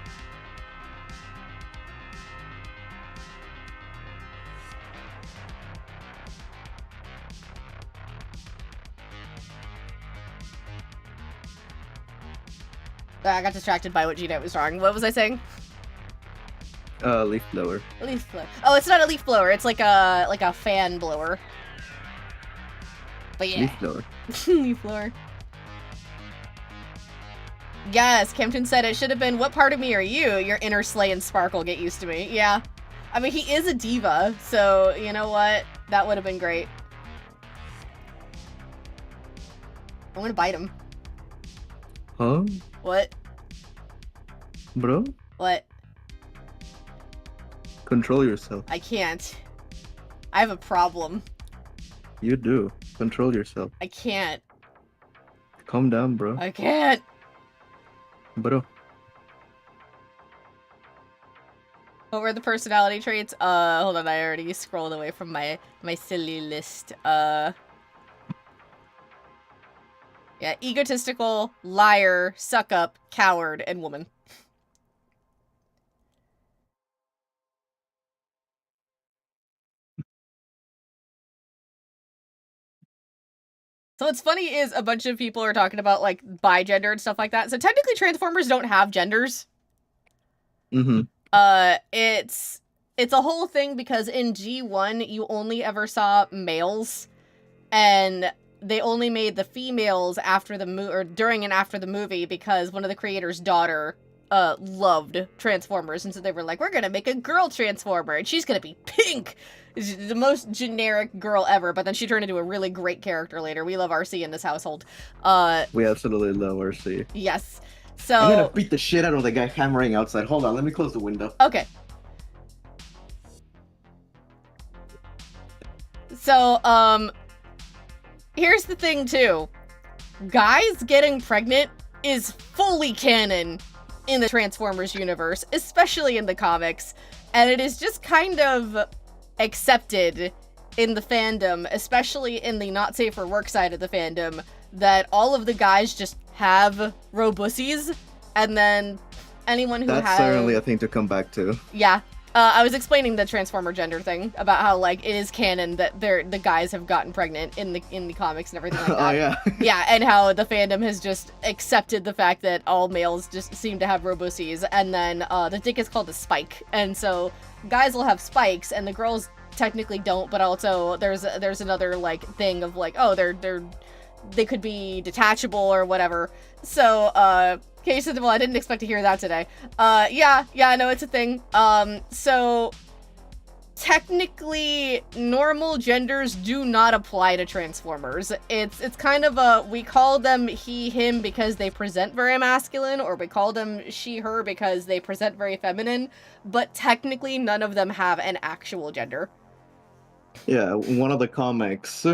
I got distracted by what Gknight was drawing. What was I saying? Leaf blower. A leaf blower. Oh, it's not a leaf blower. It's like a fan blower. But yeah. Leaf blower. Leaf blower. Yes, Campton said it should have been, what part of me are you? Your inner Slay and Sparkle, get used to me. Yeah. I mean, he is a diva, so you know what? That would have been great. I'm gonna bite him. Huh? What? Bro? What? Control yourself. I can't. I have a problem. You do. Control yourself. I can't. Calm down, bro. I can't. Bro. What were the personality traits? Hold on, I already scrolled away from my silly list. Yeah, egotistical, liar, suck up, coward, and woman. So what's funny is a bunch of people are talking about, like, bi-gender and stuff like that. So technically Transformers don't have genders. Mm-hmm. It's a whole thing because in G1, you only ever saw males. And they only made the females after the or during and after the movie because one of the creators' daughter loved Transformers, and so they were like, we're gonna make a girl Transformer, and she's gonna be pink. She's the most generic girl ever, but then she turned into a really great character later. We love RC in this household. We absolutely love RC. Yes. So I'm gonna beat the shit out of the guy hammering outside. Hold on, let me close the window. Okay. So, here's the thing, too. Guys getting pregnant is fully canon in the Transformers universe, especially in the comics, and it is just kind of accepted in the fandom, especially in the not safe for work side of the fandom, that all of the guys just have robussies, and then anyone who has... That's certainly a thing to come back to. Yeah. I was explaining the Transformer gender thing about how, like, it is canon that the guys have gotten pregnant in the comics and everything like that. Oh, yeah. Yeah, and how the fandom has just accepted the fact that all males just seem to have robussies, and then the dick is called a spike, and so guys will have spikes, and the girls technically don't, but also there's another, like, thing of, like, oh, they could be detachable or whatever. So, case of the, well, I didn't expect to hear that today. Yeah, no, it's a thing. So technically, normal genders do not apply to Transformers. It's kind of a, we call them he, him because they present very masculine, or we call them she, her because they present very feminine, but technically none of them have an actual gender. Yeah, one of the comics,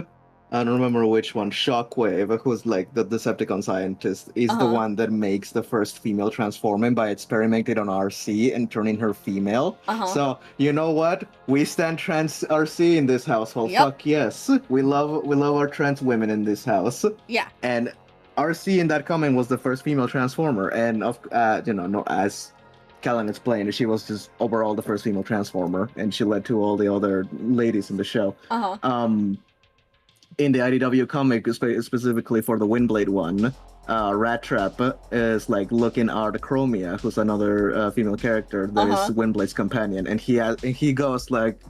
I don't remember which one, Shockwave, who's like the Decepticon scientist, is the one that makes the first female transforming by experimenting on RC and turning her female. So, you know what? We stand trans RC in this household. Yep. Fuck yes. We love our trans women in this house. Yeah. And RC in that comic was the first female transformer, and as Callan explained, she was just overall the first female transformer, and she led to all the other ladies in the show. In the IDW comic, specifically for the Windblade one, Rat Trap is like looking at Chromia, who's another female character that is Windblade's companion, and he goes like,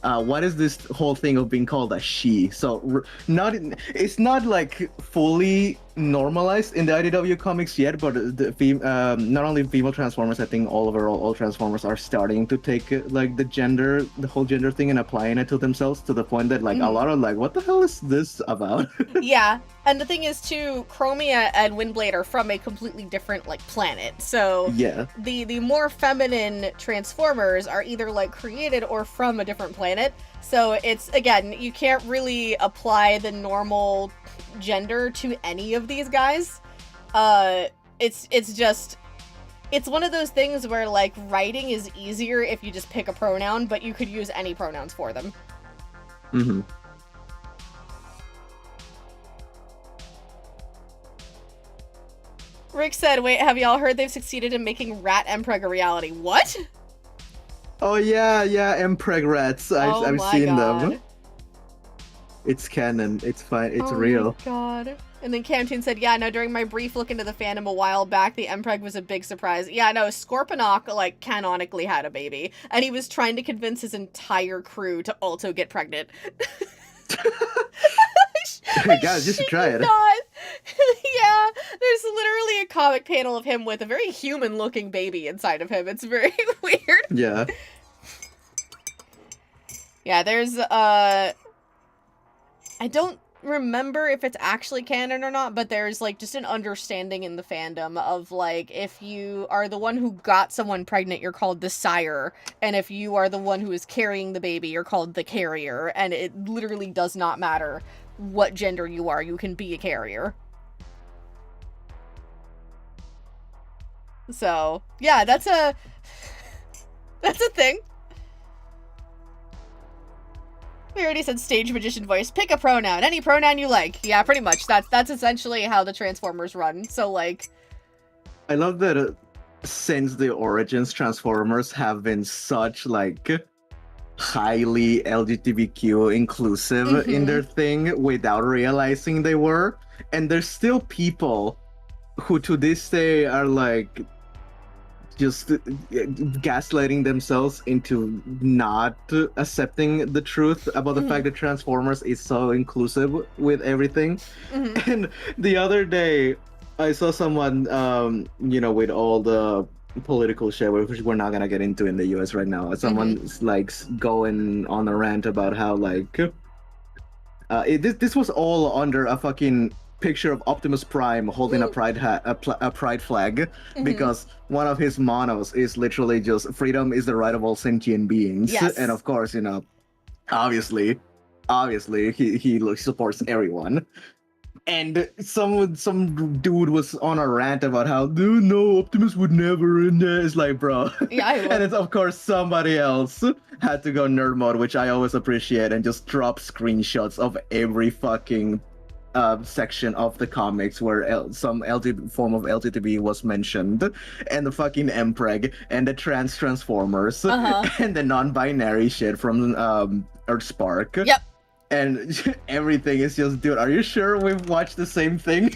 what is this whole thing of being called a she? So it's not like fully normalized in the IDW comics yet, but not only female Transformers, I think all Transformers are starting to take like the whole gender thing and applying it to themselves, to the point that like a lot of like, what the hell is this about? Yeah, and the thing is too, Chromia and Windblade are from a completely different like planet, so yeah, the more feminine Transformers are either like created or from a different planet. So it's, again, you can't really apply the normal gender to any of these guys. It's just, it's one of those things where like writing is easier if you just pick a pronoun, but you could use any pronouns for them. Rick said, wait, have y'all heard they've succeeded in making Rat Empreg a reality? What? Oh yeah, Empreg rats. I've seen them. It's canon. It's fine. It's real. Oh my god. And then Camtoon said, yeah, no, during my brief look into the fandom a while back, the Empreg was a big surprise. Yeah, no, Scorponok, like, canonically had a baby. And he was trying to convince his entire crew to also get pregnant. Guys, you should try it. Not. Yeah, there's literally a comic panel of him with a very human-looking baby inside of him. It's very weird. Yeah. Yeah, there's, I don't remember if it's actually canon or not, but there's, like, just an understanding in the fandom of, like, if you are the one who got someone pregnant, you're called the sire, and if you are the one who is carrying the baby, you're called the carrier, and it literally does not matter what gender you are, you can be a carrier. So, yeah, that's a thing. We already said stage magician voice. Pick a pronoun. Any pronoun you like. Yeah, pretty much. That's essentially how the Transformers run. So, like... I love that since the origins, Transformers have been such, like, highly LGBTQ inclusive in their thing without realizing they were. And there's still people who to this day are, like, just gaslighting themselves into not accepting the truth about the fact that Transformers is so inclusive with everything. And the other day, I saw someone, you know, with all the political shit, which we're not gonna get into in the US right now. Someone's like going on a rant about how, like, this was all under a fucking picture of Optimus Prime holding a pride flag, because one of his monos is literally just freedom is the right of all sentient beings. Yes. And of course, you know, obviously he supports everyone. And some dude was on a rant about how, dude, no, Optimus would never, and it's like, bro. Yeah, and it's of course somebody else had to go nerd mode, which I always appreciate, and just drop screenshots of every fucking section of the comics where some form of LGBT was mentioned, and the fucking Mpreg, and the Transformers, and the non-binary shit from Earthspark. Yep. And everything is just, dude, are you sure we've watched the same thing?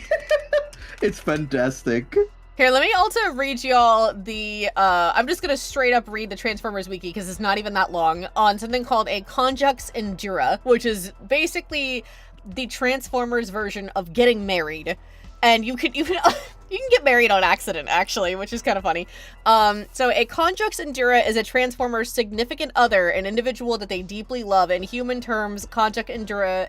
It's fantastic. Here, let me also read y'all the, I'm just gonna straight up read the Transformers wiki, because it's not even that long, on something called a conjux endura, which is basically the Transformers version of getting married. And you can get married on accident, actually, which is kind of funny. So a conjux endura is a Transformer's significant other, an individual that they deeply love. In human terms, conjux endura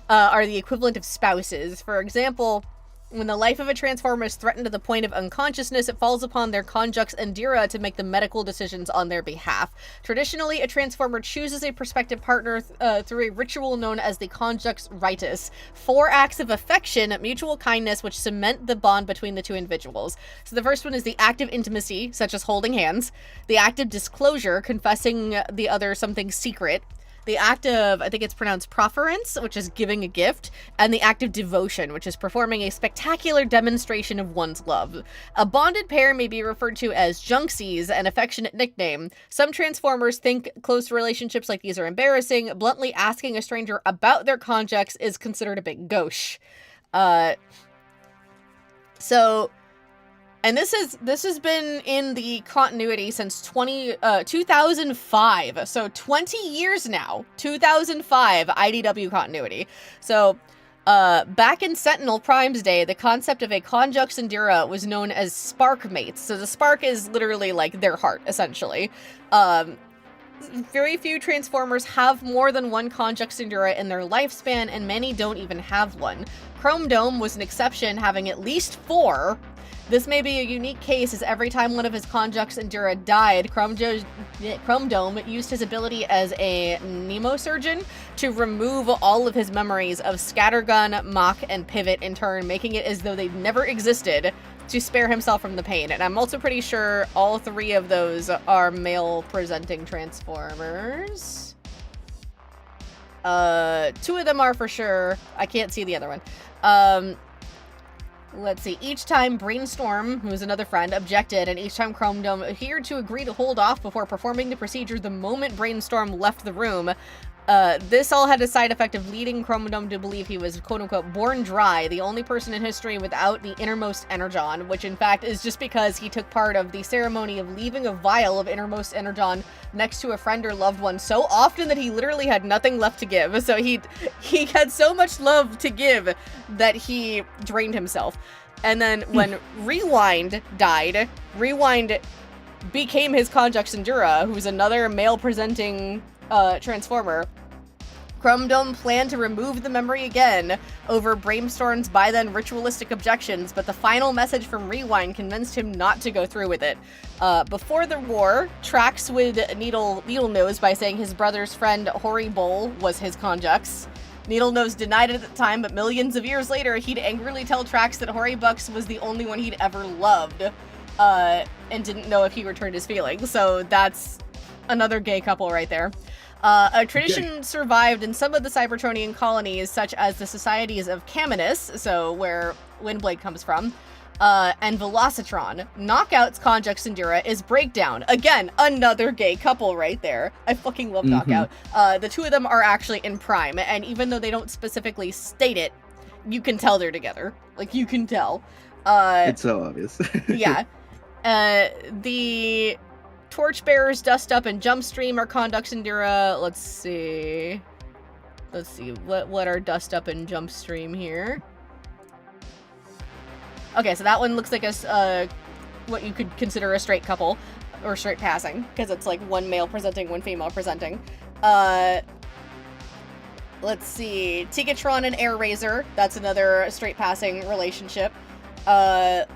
are the equivalent of spouses. For example, when the life of a Transformer is threatened to the point of unconsciousness, it falls upon their conjux endura to make the medical decisions on their behalf. Traditionally, a Transformer chooses a prospective partner through a ritual known as the conjux ritus. 4 acts of affection, mutual kindness, which cement the bond between the two individuals. So the first one is the act of intimacy, such as holding hands. The act of disclosure, confessing the other something secret. The act of, I think it's pronounced proference, which is giving a gift, and the act of devotion, which is performing a spectacular demonstration of one's love. A bonded pair may be referred to as junksies, an affectionate nickname. Some Transformers think close relationships like these are embarrassing. Bluntly asking a stranger about their conjux is considered a bit gauche. And this has been in the continuity since 2005. So 20 years now. 2005 IDW continuity. So back in Sentinel Prime's day, the concept of a conjux endura was known as spark mates. So the spark is literally like their heart, essentially. Very few Transformers have more than one conjux endura in their lifespan, and many don't even have one. Chrome Dome was an exception, having at least 4. This may be a unique case, as every time one of his conjux endura died, Chrome Dome used his ability as a Nemosurgeon to remove all of his memories of Scattergun, Mach, and Pivot, in turn making it as though they never existed, to spare himself from the pain. And I'm also pretty sure all 3 of those are male-presenting Transformers. 2 of them are for sure. I can't see the other one. Let's see. Each time Brainstorm, who is another friend, objected, and each time Chrome Dome appeared to agree to hold off before performing the procedure the moment Brainstorm left the room, This all had a side effect of leading Chromodome to believe he was, quote-unquote, born dry, the only person in history without the innermost energon, which in fact is just because he took part of the ceremony of leaving a vial of innermost energon next to a friend or loved one so often that he literally had nothing left to give. So he had so much love to give that he drained himself. And then when Rewind died, Rewind became his conjux Endura, who's another male-presenting transformer. Chromodome planned to remove the memory again over Brainstorm's by then ritualistic objections, but the final message from Rewind convinced him not to go through with it. Before the war, Trax would needle Nose by saying his brother's friend Hori Bull was his conjux. Needle Nose denied it at the time, but millions of years later, he'd angrily tell Trax that Hori Bucks was the only one he'd ever loved, and didn't know if he returned his feelings. So that's another gay couple right there. A tradition survived in some of the Cybertronian colonies, such as the societies of Caminus, so where Windblade comes from, and Velocitron. Knockout's conjux Endura is Breakdown. Again, another gay couple right there. I fucking love Knockout. The two of them are actually in Prime, and even though they don't specifically state it, you can tell they're together. Like, you can tell. It's so obvious. Yeah. The Torchbearers, Dust Up, and Jumpstream are conjux Endura. Let's see. What are Dust Up and Jumpstream here? Okay, so that one looks like a what you could consider a straight couple, or straight passing, because it's like one male presenting, one female presenting. Let's see. Tigatron and Air Razor. That's another straight passing relationship. Let's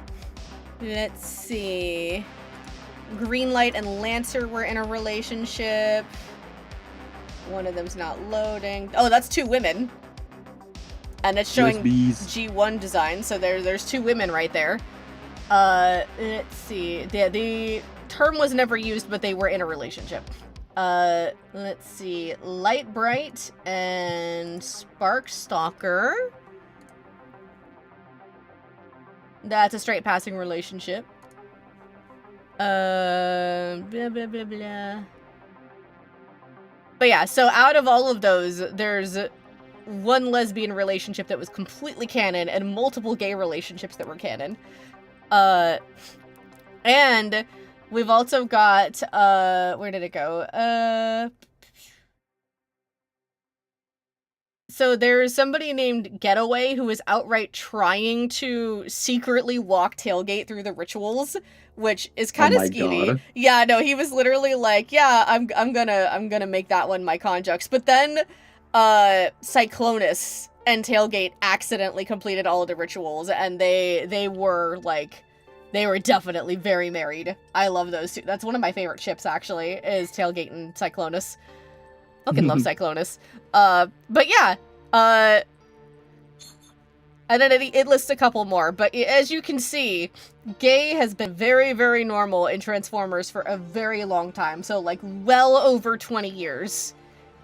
see. Greenlight and Lancer were in a relationship. One of them's not loading. Oh, that's two women. And it's showing USBs. G1 design, so there's two women right there. Let's see. The term was never used, but they were in a relationship. Let's see. Light Bright and Spark Stalker. That's a straight passing relationship. Blah, blah, blah, blah. But yeah, so out of all of those, there's one lesbian relationship that was completely canon and multiple gay relationships that were canon. And we've also got, where did it go? So there's somebody named Getaway who is outright trying to secretly walk Tailgate through the rituals, which is kind of skeevy. God. Yeah, no, he was literally like, yeah, I'm gonna make that one my conjux. But then Cyclonus and Tailgate accidentally completed all of the rituals, and they were definitely very married. I love those two. That's one of my favorite ships, actually, is Tailgate and Cyclonus. Fucking love Cyclonus. But yeah, and then it lists a couple more, but as you can see, gay has been very, very normal in Transformers for a very long time, so like well over 20 years,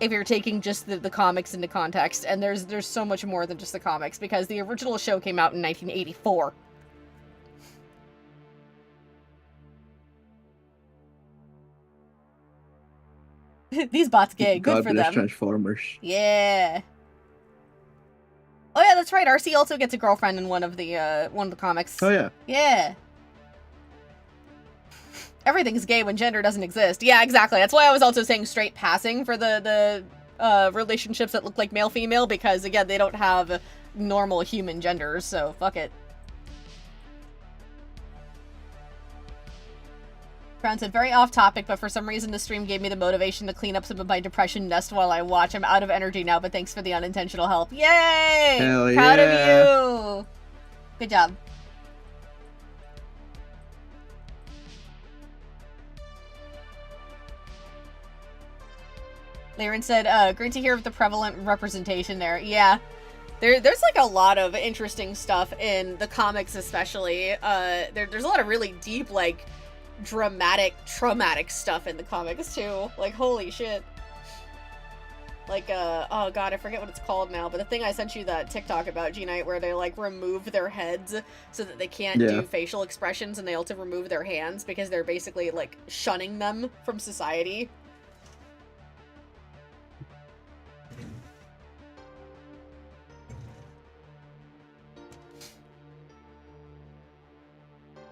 if you're taking just the comics into context, and there's so much more than just the comics, because the original show came out in 1984. These bots gay, good for them. Transformers. Yeah. Oh yeah, that's right. RC also gets a girlfriend in one of the comics. Oh yeah. Yeah. Everything's gay when gender doesn't exist. Yeah, exactly. That's why I was also saying straight passing for the relationships that look like male-female, because again, they don't have normal human genders, so fuck it. Crown said, very off topic, but for some reason the stream gave me the motivation to clean up some of my depression nest while I watch. I'm out of energy now, but thanks for the unintentional help. Yay! Hell Proud yeah. of you! Good job. Laren said, great to hear of the prevalent representation there. Yeah. There's like a lot of interesting stuff in the comics, especially. There's a lot of really deep, like, dramatic, traumatic stuff in the comics too. Like, holy shit. Like, oh god, I forget what it's called now, but the thing I sent you that TikTok about, Gknight, where they, like, remove their heads so that they can't do facial expressions, and they also remove their hands because they're basically, like, shunning them from society.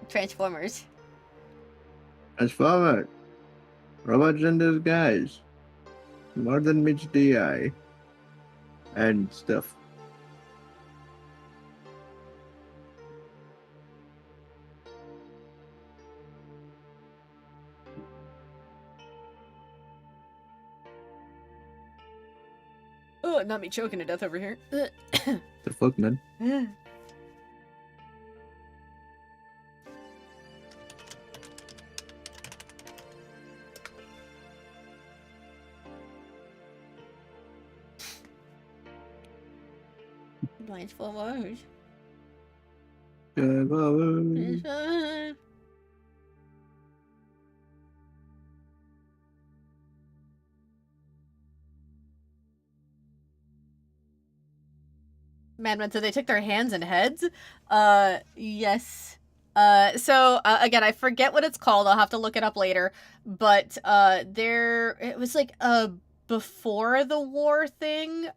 Transformers. Transformer. Robots in disguise. More than meets the eye. And stuff. Oh, not me choking to death over here. The fuck, man? Transformers. Man, so they took their hands and heads? Yes. Again, I forget what it's called. I'll have to look it up later. But, it was like a before the war thing.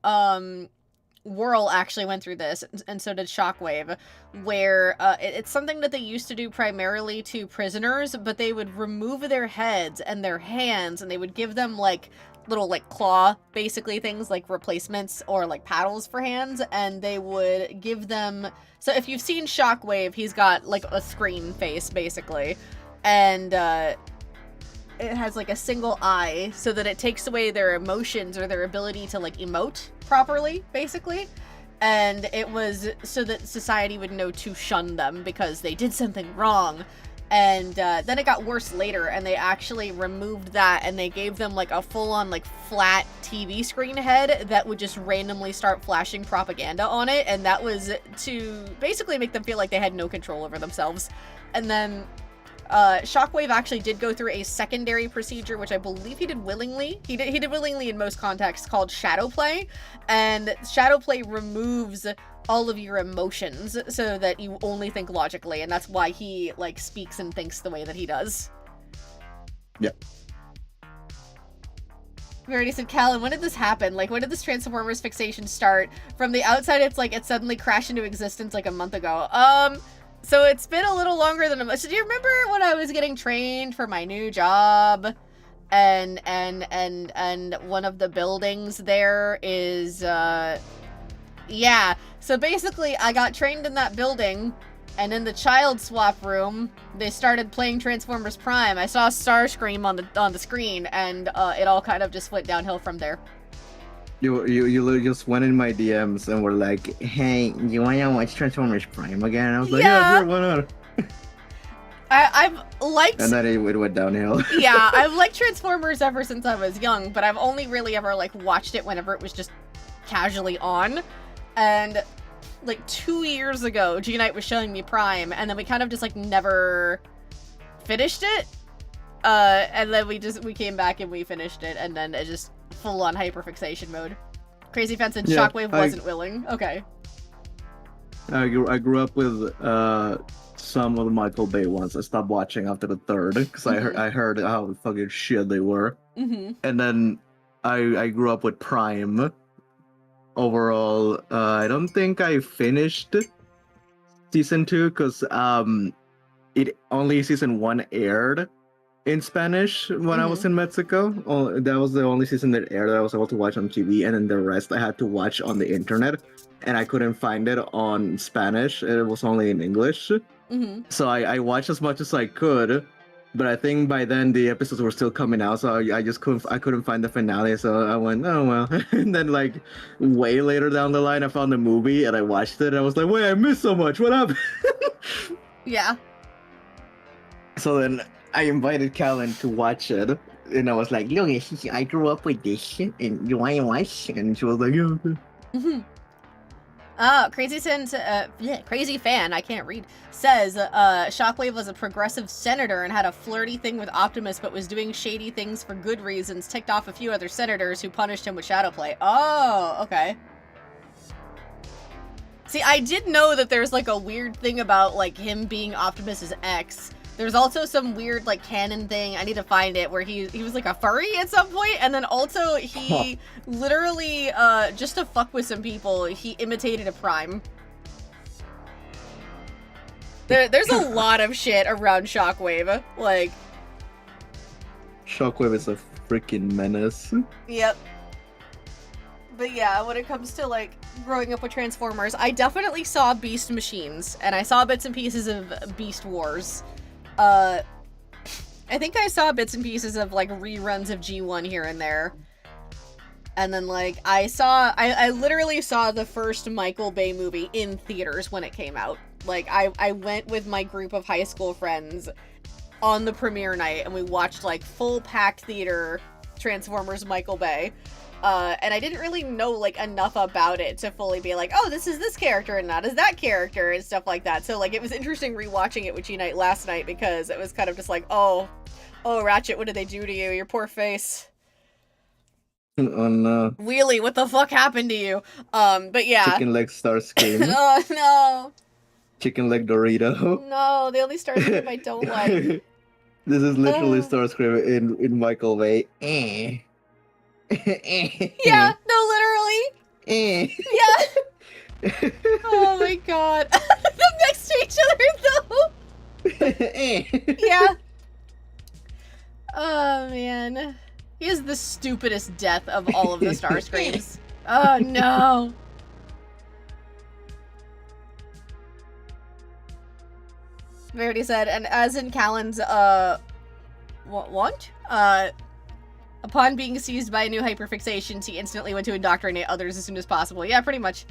Whirl actually went through this, and so did Shockwave, where it's something that they used to do primarily to prisoners, but they would remove their heads and their hands, and they would give them, like, little, like, claw, basically, things like replacements or, like, paddles for hands, and they would give them... So if you've seen Shockwave, he's got, like, a screen face, basically, and, it has, like, a single eye, so that it takes away their emotions or their ability to, like, emote properly, basically. And it was so that society would know to shun them because they did something wrong. And then it got worse later, and they actually removed that, and they gave them, like, a full-on, like, flat TV screen head that would just randomly start flashing propaganda on it, and that was to basically make them feel like they had no control over themselves. And then Shockwave actually did go through a secondary procedure, which I believe he did willingly. He did willingly in most contexts, called shadow play, and shadow play removes all of your emotions so that you only think logically, and that's why he, like, speaks and thinks the way that he does. Yep. We already said, Callan, when did this happen? Like, when did this Transformers fixation start? From the outside, it's like it suddenly crashed into existence like a month ago. So it's been a little longer than a month. So do you remember when I was getting trained for my new job? And one of the buildings there is, yeah. So basically, I got trained in that building, and in the child swap room, they started playing Transformers Prime. I saw Starscream on the screen, and it all kind of just went downhill from there. You just went in my DMs and were like, "Hey, you wanna watch Transformers Prime again?" And I was like, "Yeah, sure, why not?" I've liked... And then it went downhill. Yeah, I've liked Transformers ever since I was young, but I've only really ever, like, watched it whenever it was just casually on. And, like, 2 years ago, Gknight was showing me Prime, and then we kind of just, like, never finished it. And then we came back and we finished it, and then it just full-on hyperfixation mode. Crazy Fan said Shockwave wasn't willing. Okay. I grew up with some of the Michael Bay ones. I stopped watching after the third because I heard how fucking shit they were. And then I grew up with Prime. Overall, I don't think I finished season 2 because it only season 1 aired in Spanish when I was in Mexico. That was the only season that aired that I was able to watch on TV, and then the rest I had to watch on the internet, and I couldn't find it on Spanish. It was only in English. So I watched as much as I could, but I think by then the episodes were still coming out, so I just couldn't find the finale, so I went, oh well. And then, like, way later down the line, I found the movie and I watched it and I was like, wait, I missed so much, what happened? Yeah. So then I invited Callan to watch it, and I was like, look, I grew up with this shit, and you want to watch? And she was like, yeah, okay. Crazy Fan, I can't read, says, Shockwave was a progressive senator and had a flirty thing with Optimus, but was doing shady things for good reasons, ticked off a few other senators who punished him with shadow play. Oh, okay. See, I did know that there's, like, a weird thing about, like, him being Optimus's ex. There's also some weird, like, canon thing, I need to find it, where he was, like, a furry at some point, and then also he literally, just to fuck with some people, he imitated a Prime. There's a lot of shit around Shockwave. Like, Shockwave is a freaking menace. yep. But yeah, when it comes to, like, growing up with Transformers, I definitely saw Beast Machines, and I saw bits and pieces of Beast Wars. I think I saw bits and pieces of, like, reruns of G1 here and there. And then, like, I literally saw the first Michael Bay movie in theaters when it came out. Like, I went with my group of high school friends on the premiere night, and we watched, like, full packed theater Transformers Michael Bay. And I didn't really know, like, enough about it to fully be like, oh, this is this character and that is that character and stuff like that. So, like, it was interesting rewatching it with Gknight last night because it was kind of just like, oh, Ratchet, what did they do to you? Your poor face. Oh no. Wheelie, what the fuck happened to you? But yeah. Chicken leg Starscream. Oh, no. Chicken leg Dorito. No, the only Starscream I don't like. This is literally Starscream in Michael Bay. Yeah, no, literally. Yeah. Oh my god. They're next to each other, though. Yeah. Oh, man. He is the stupidest death of all of the Starscreams. Oh, no. Verity said, and as in Callan's, want? Upon being seized by a new hyperfixation, he instantly went to indoctrinate others as soon as possible. Yeah, pretty much.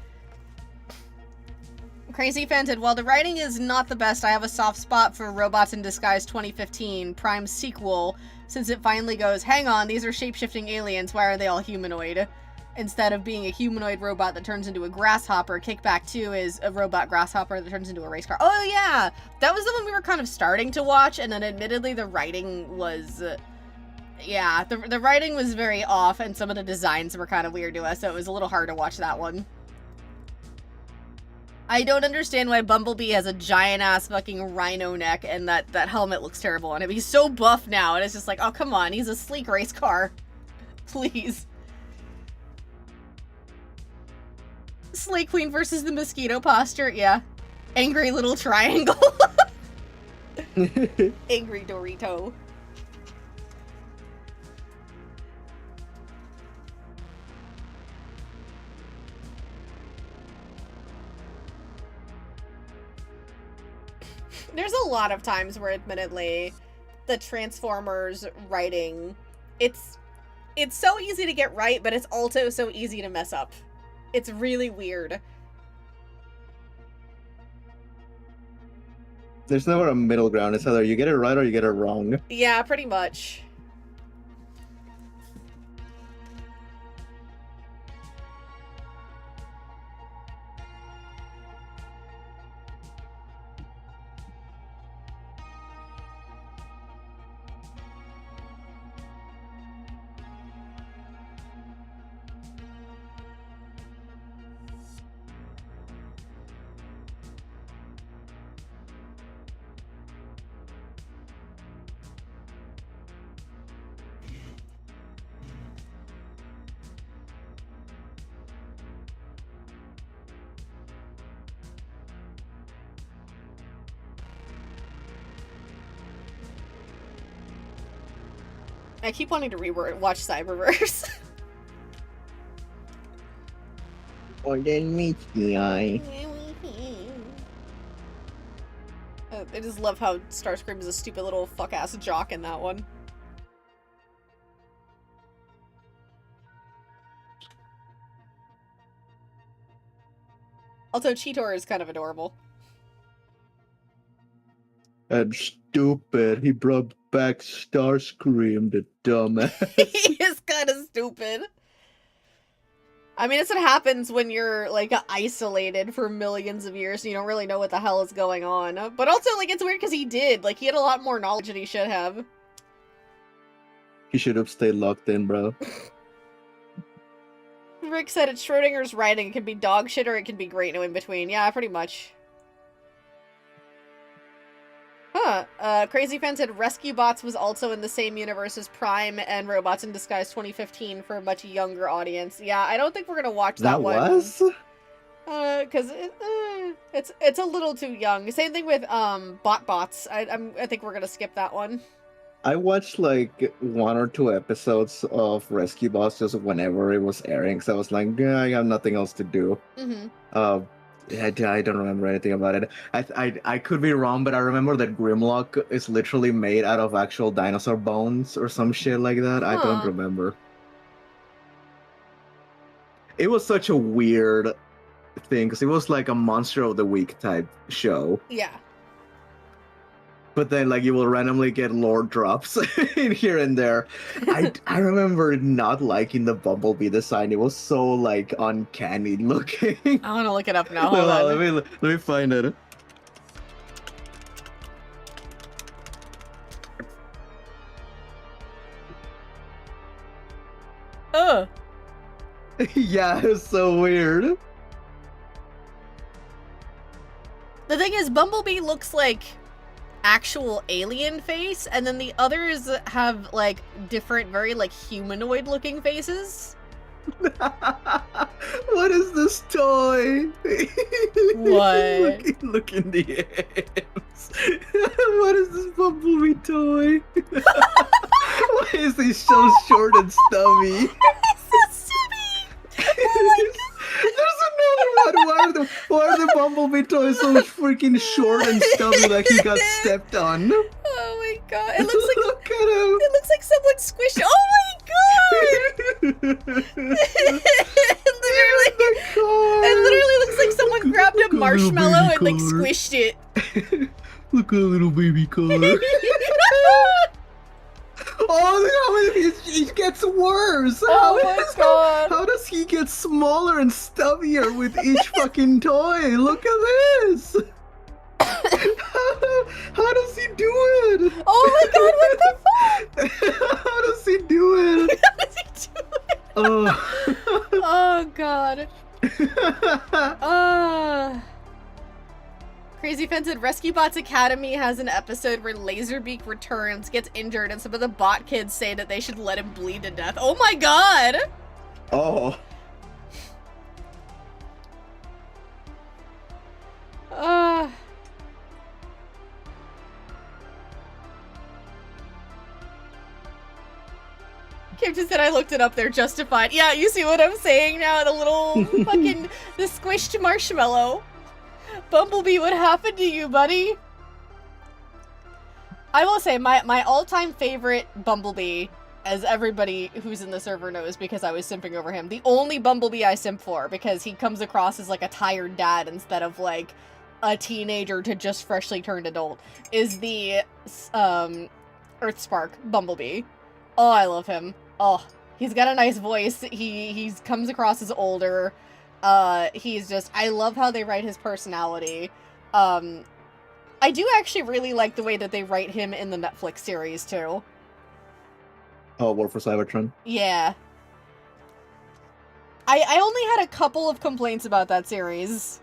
Crazy Fan said, while the writing is not the best, I have a soft spot for Robots in Disguise 2015, Prime's sequel, since it finally goes, hang on, these are shape-shifting aliens, why are they all humanoid? Instead of being a humanoid robot that turns into a grasshopper, Kickback 2 is a robot grasshopper that turns into a race car. Oh yeah! That was the one we were kind of starting to watch, and then admittedly the writing was... yeah, the writing was very off, and some of the designs were kind of weird to us, so it was a little hard to watch that one. I don't understand why Bumblebee has a giant-ass fucking rhino neck, and that helmet looks terrible on him. He's so buff now, and it's just like, oh, come on, he's a sleek race car. Please. Slay Queen versus the mosquito posture, yeah. Angry little triangle. Angry Dorito. There's a lot of times where, admittedly, the Transformers writing, it's so easy to get right, but it's also so easy to mess up. It's really weird. There's never a middle ground. It's either you get it right or you get it wrong. Yeah, pretty much. I keep wanting to watch Cyberverse. Or then meet the eye. I just love how Starscream is a stupid little fuck-ass jock in that one. Also, Cheetor is kind of adorable. And stupid. He brought back Starscream, the dumbass. He is kind of stupid. I mean, that's what happens when you're, like, isolated for millions of years and you don't really know what the hell is going on. But also, like, it's weird because he did. Like, he had a lot more knowledge than he should have. He should have stayed locked in, bro. Rick said it's Schrodinger's writing. It can be dog shit or it can be great, no in between. Yeah, pretty much. Huh. Crazy Fan said Rescue Bots was also in the same universe as Prime and Robots in Disguise 2015 for a much younger audience. Yeah, I don't think we're gonna watch that one. Was? Because it's a little too young. Same thing with bots. I think we're gonna skip that one. I watched like 1 or 2 episodes of Rescue Boss just whenever it was airing, because I was like, yeah, I got nothing else to do. I don't remember anything about it. I could be wrong, but I remember that Grimlock is literally made out of actual dinosaur bones or some shit like that. I don't remember. It was such a weird thing, because it was like a Monster of the Week type show. Yeah. But then, like, you will randomly get lore drops in here and there. I remember not liking the Bumblebee design. It was so, like, uncanny looking. I want to look it up now. Hold on. Let me find it. Ugh. Yeah, it's so weird. The thing is, Bumblebee looks like actual alien face, and then the others have like different, very like humanoid looking faces. What is this toy? What? Look in the hands. What is this Bumblebee toy? Why is he so short and stubby? There's another one. Why are the Bumblebee toys so freaking short and stubby, like he got stepped on? Oh my god! It looks like look at him. It looks like someone squished. Oh my god! It literally looks like someone grabbed a marshmallow and like squished it. Look at a little baby car. Oh, he gets worse. Oh my god. How does he get smaller and stubbier with each fucking toy? Look at this. How does he do it? Oh my god, what the fuck? How does he do it? How does he do it? Oh god. Crazy Fan said Rescue Bots Academy has an episode where Laserbeak returns, gets injured, and some of the bot kids say that they should let him bleed to death. Oh my god! Oh. Kim just said I looked it up, they're justified. Yeah, you see what I'm saying now? The little fucking, the squished marshmallow. Bumblebee, what happened to you, buddy? I will say, my all-time favorite Bumblebee, as everybody who's in the server knows because I was simping over him, the only Bumblebee I simp for, because he comes across as like a tired dad instead of like a teenager to just freshly turned adult, is the Earthspark Bumblebee. Oh, I love him. Oh, he's got a nice voice. He comes across as older. He's just, I love how they write his personality. I do actually really like the way that they write him in the Netflix series, too. Oh, War for Cybertron? Yeah. I only had a couple of complaints about that series.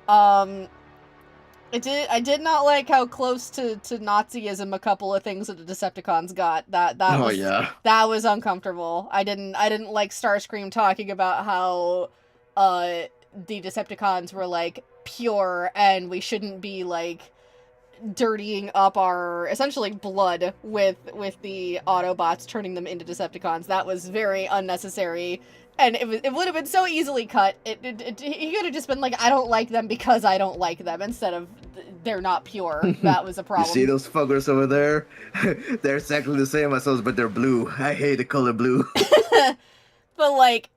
I did not like how close to Nazism a couple of things that the Decepticons got. That was uncomfortable. I didn't like Starscream talking about how the Decepticons were like pure and we shouldn't be like dirtying up our essentially blood with the Autobots, turning them into Decepticons. That was very unnecessary, and it would have been so easily cut. He could have just been like, I don't like them because I don't like them, instead of they're not pure. That was a problem. You see those fuckers over there? They're exactly the same as us, but they're blue. I hate the color blue. But like,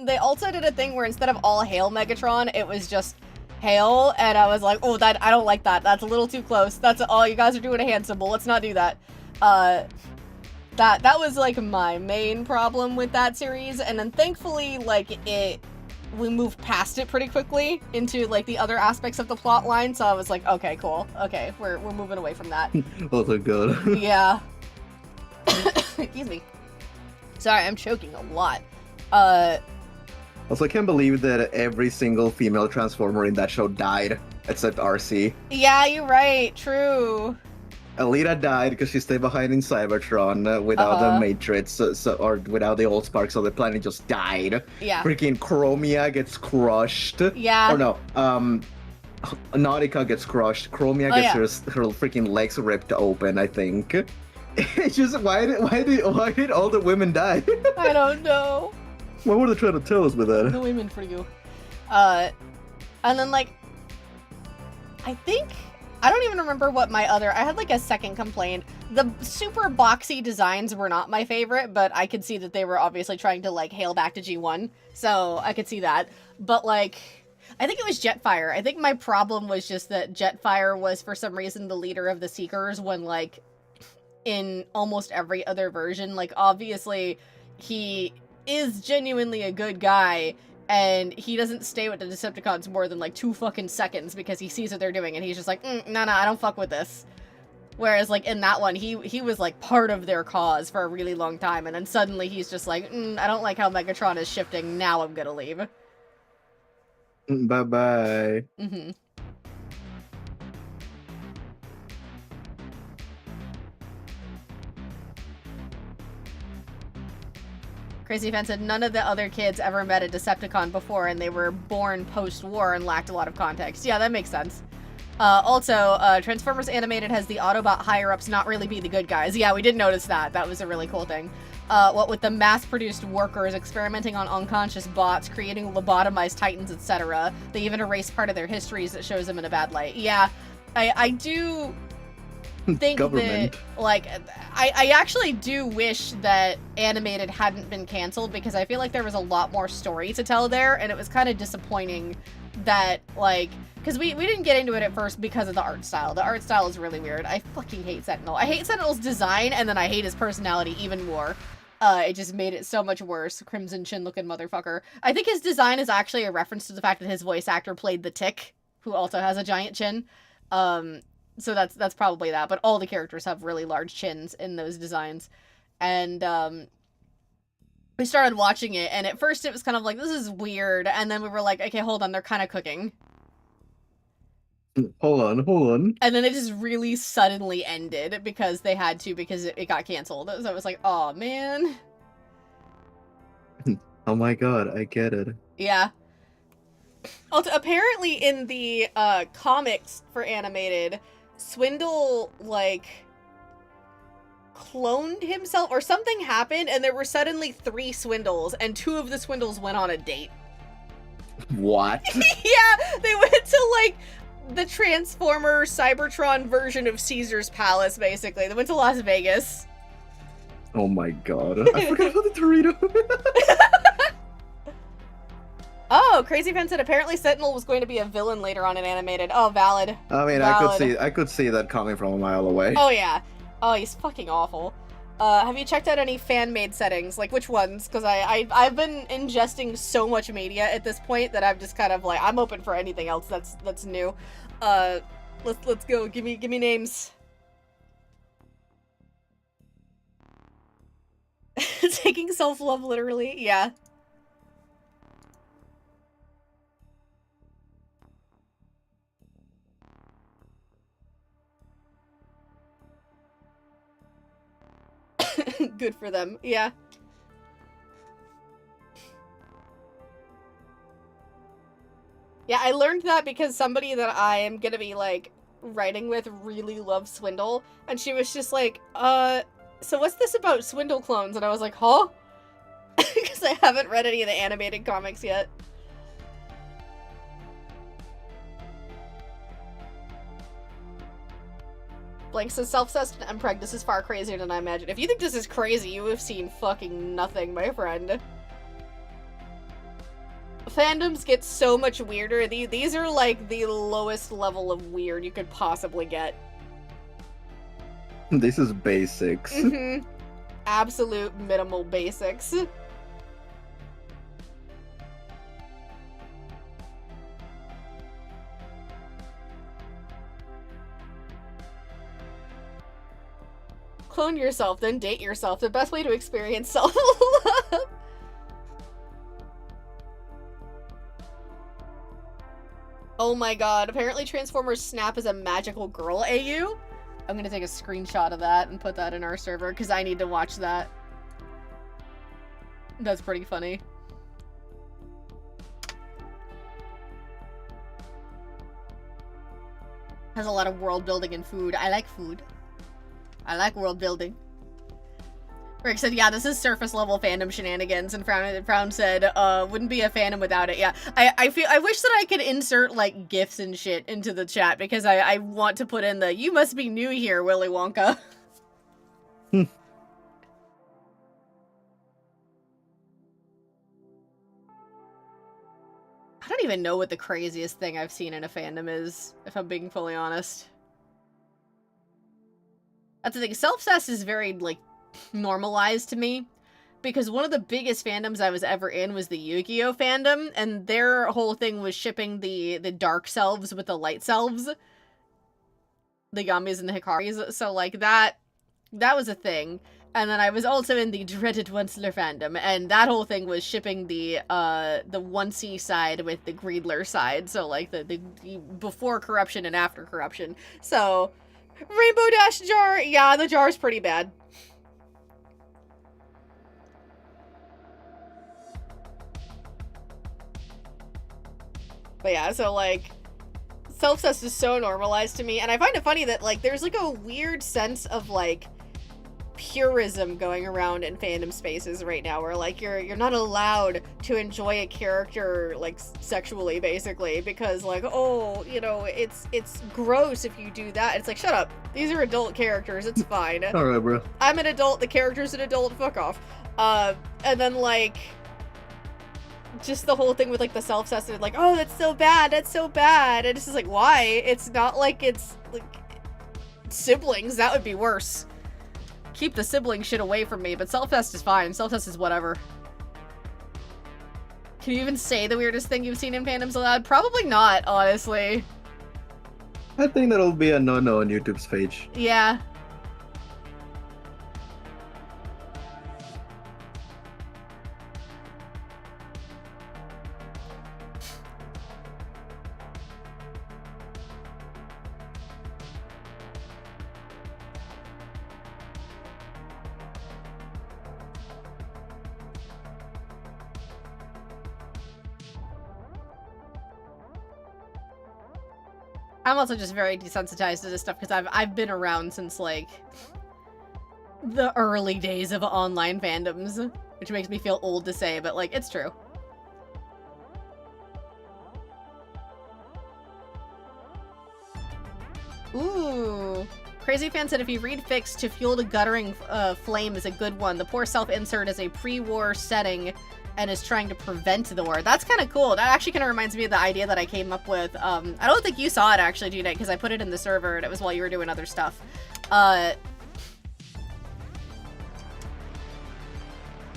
they also did a thing where instead of all hail Megatron, it was just hail, and I was like, oh, that I don't like that. That's a little too close. That's all, you guys are doing a hand symbol. Let's not do that. That was like my main problem with that series, and then thankfully, like, we moved past it pretty quickly into like the other aspects of the plot line. So I was like, okay, cool. Okay, we're moving away from that. Oh, thank God. Yeah. Excuse me. Sorry, I'm choking a lot. Also, I can't believe that every single female Transformer in that show died, except RC. Yeah, you're right. True. Alita died because she stayed behind in Cybertron without the Matrix, or without the Earthspark, so the planet just died. Yeah. Freaking Chromia gets crushed. Yeah. Or no, Nautica gets crushed. Chromia gets her freaking legs ripped open, I think. It's just, why did all the women die? I don't know. What were they trying to tell us with that? No women for you. And then, like, I don't even remember what I had, like, a second complaint. The super boxy designs were not my favorite, but I could see that they were obviously trying to, like, hail back to G1, so I could see that. But, like, I think it was Jetfire. I think my problem was just that Jetfire was, for some reason, the leader of the Seekers when, like, in almost every other version, like, obviously, he is genuinely a good guy, and he doesn't stay with the Decepticons more than, like, 2 fucking seconds because he sees what they're doing, and he's just like, no, I don't fuck with this. Whereas, like, in that one, he was, like, part of their cause for a really long time, and then suddenly he's just like, I don't like how Megatron is shifting, now I'm gonna leave. Bye-bye. Mm-hmm. Crazy Fan said none of the other kids ever met a Decepticon before, and they were born post-war and lacked a lot of context. Yeah, that makes sense. Also, Transformers Animated has the Autobot higher-ups not really be the good guys. Yeah, we did notice that. That was a really cool thing. What with the mass-produced workers experimenting on unconscious bots, creating lobotomized titans, etc. They even erase part of their histories that shows them in a bad light. Yeah, I do think that, like, I actually do wish that Animated hadn't been canceled, because I feel like there was a lot more story to tell there, and it was kind of disappointing that, like, because we didn't get into it at first because of the art style. The art style is really weird. I fucking hate Sentinel. I hate Sentinel's design, and then I hate his personality even more. It just made it so much worse. Crimson Chin looking motherfucker. I think his design is actually a reference to the fact that his voice actor played the Tick, who also has a giant chin. So that's probably that, but all the characters have really large chins in those designs. And, we started watching it, and at first it was kind of like, this is weird, and then we were like, okay, hold on, they're kind of cooking. Hold on. And then it just really suddenly ended because they had to, because it got canceled. So it was like, oh man. Oh my god, I get it. Yeah. Also, apparently in the comics for Animated, Swindle, like, cloned himself, or something happened, and there were suddenly 3 Swindles, and 2 of the Swindles went on a date. What? Yeah, they went to, like, the Transformer Cybertron version of Caesar's Palace, basically. They went to Las Vegas. Oh my god. I forgot about the Dorito. Oh, Crazy Fan said apparently Sentinel was going to be a villain later on in Animated. Oh, valid. I mean, valid. I could see that coming from a mile away. Oh, yeah. Oh, he's fucking awful. Have you checked out any fan-made settings? Like, which ones? Because I've been ingesting so much media at this point that I'm just kind of like, I'm open for anything else that's new. Let's go. Give me names. Taking self-love literally, yeah. Good for them, yeah. Yeah, I learned that because somebody that I am gonna be, like, writing with really loves Swindle, and she was just like, so what's this about Swindle clones? And I was like, huh? Because I haven't read any of the animated comics yet. Blank says, self-obsessed and preg, this is far crazier than I imagined. If you think this is crazy, you have seen fucking nothing, my friend. Fandoms get so much weirder. These are like the lowest level of weird you could possibly get. This is basics. Mm-hmm. Absolute minimal basics. Clone yourself, then date yourself. The best way to experience self-love. Oh my god, apparently Transformers Snap is a magical girl AU. I'm gonna take a screenshot of that and put that in our server, because I need to watch that. That's pretty funny. Has a lot of world building and food. I like food. I like world building. Rick said, yeah, this is surface level fandom shenanigans, and Frown said, wouldn't be a fandom without it. Yeah, I wish that I could insert, like, GIFs and shit into the chat, because I want to put in the, you must be new here, Willy Wonka. I don't even know what the craziest thing I've seen in a fandom is, if I'm being fully honest. That's the thing, self-cess is very, like, normalized to me, because one of the biggest fandoms I was ever in was the Yu-Gi-Oh fandom, and their whole thing was shipping the dark selves with the light selves, the Yamis and the Hikaris, so like that was a thing. And then I was also in the dreaded Onceler fandom, and that whole thing was shipping the Oncey side with the Greedler side, so like the before corruption and after corruption. So Rainbow Dash jar, yeah, the jar's pretty bad. But yeah, so, like, self-cess is so normalized to me, and I find it funny that, like, there's, like, a weird sense of, like, purism going around in fandom spaces right now, where, like, you're not allowed to enjoy a character, like, sexually, basically, because, like, oh, you know, it's gross if you do that. It's like, shut up. These are adult characters. It's fine. Alright, bro. I'm an adult. The character's an adult. Fuck off. And then, like, just the whole thing with, like, the self-cess, like, oh, that's so bad, and it's just like, why? It's not like it's, like, siblings, that would be worse. Keep the sibling shit away from me, but self-cess is fine, self-cess is whatever. Can you even say the weirdest thing you've seen in fandoms aloud? Probably not, honestly. I think that'll be a no-no on YouTube's page. Yeah. I'm also just very desensitized to this stuff because I've been around since, like, the early days of online fandoms, which makes me feel old to say, but, like, it's true. Ooh. Crazy Fan said if you read fics, to fuel the guttering flame is a good one. The poor self-insert is a pre-war setting and is trying to prevent the war. That's kind of cool. That actually kind of reminds me of the idea that I came up with. I don't think you saw it, actually, Gknight, because I put it in the server, and it was while you were doing other stuff.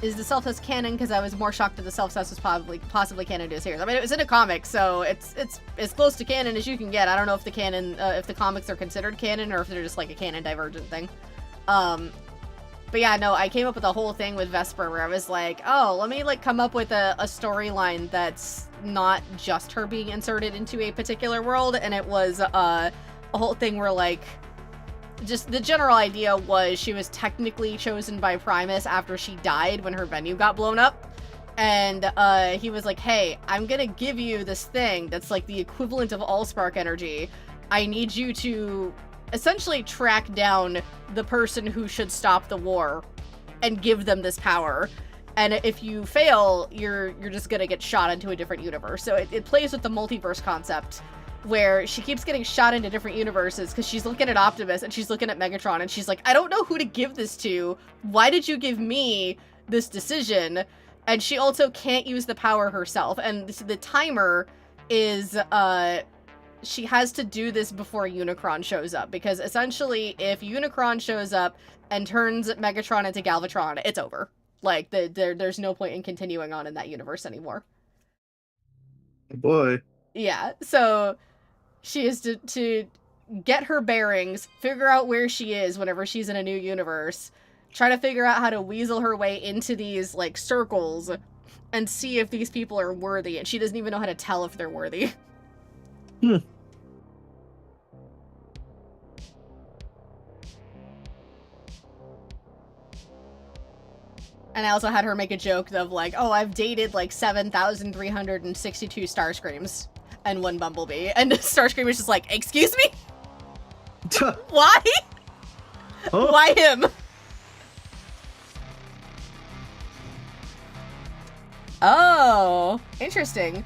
Is the self-cess canon? Because I was more shocked that the self-cess was possibly canon to a series. I mean, it was in a comic, so it's as close to canon as you can get. I don't know if the canon, if the comics are considered canon, or if they're just, like, a canon divergent thing. But yeah, no, I came up with a whole thing with Vesper where I was like, oh, let me, like, come up with a storyline that's not just her being inserted into a particular world, and it was a whole thing where, like, just the general idea was she was technically chosen by Primus after she died when her venue got blown up, and he was like, hey, I'm gonna give you this thing that's, like, the equivalent of Allspark energy. I need you to essentially track down the person who should stop the war and give them this power. And if you fail, you're just gonna get shot into a different universe. So it plays with the multiverse concept, where she keeps getting shot into different universes because she's looking at Optimus and she's looking at Megatron and she's like, I don't know who to give this to. Why did you give me this decision? And she also can't use the power herself. And the timer is, she has to do this before Unicron shows up, because essentially if Unicron shows up and turns Megatron into Galvatron, it's over. Like, there's no point in continuing on in that universe anymore. Boy. Yeah, so she is to get her bearings, figure out where she is whenever she's in a new universe, try to figure out how to weasel her way into these, like, circles, and see if these people are worthy, and she doesn't even know how to tell if they're worthy. And I also had her make a joke of like, oh, I've dated like 7,362 Starscreams and one Bumblebee. And Starscream was just like, excuse me? Why? Oh. Why him? Oh, interesting.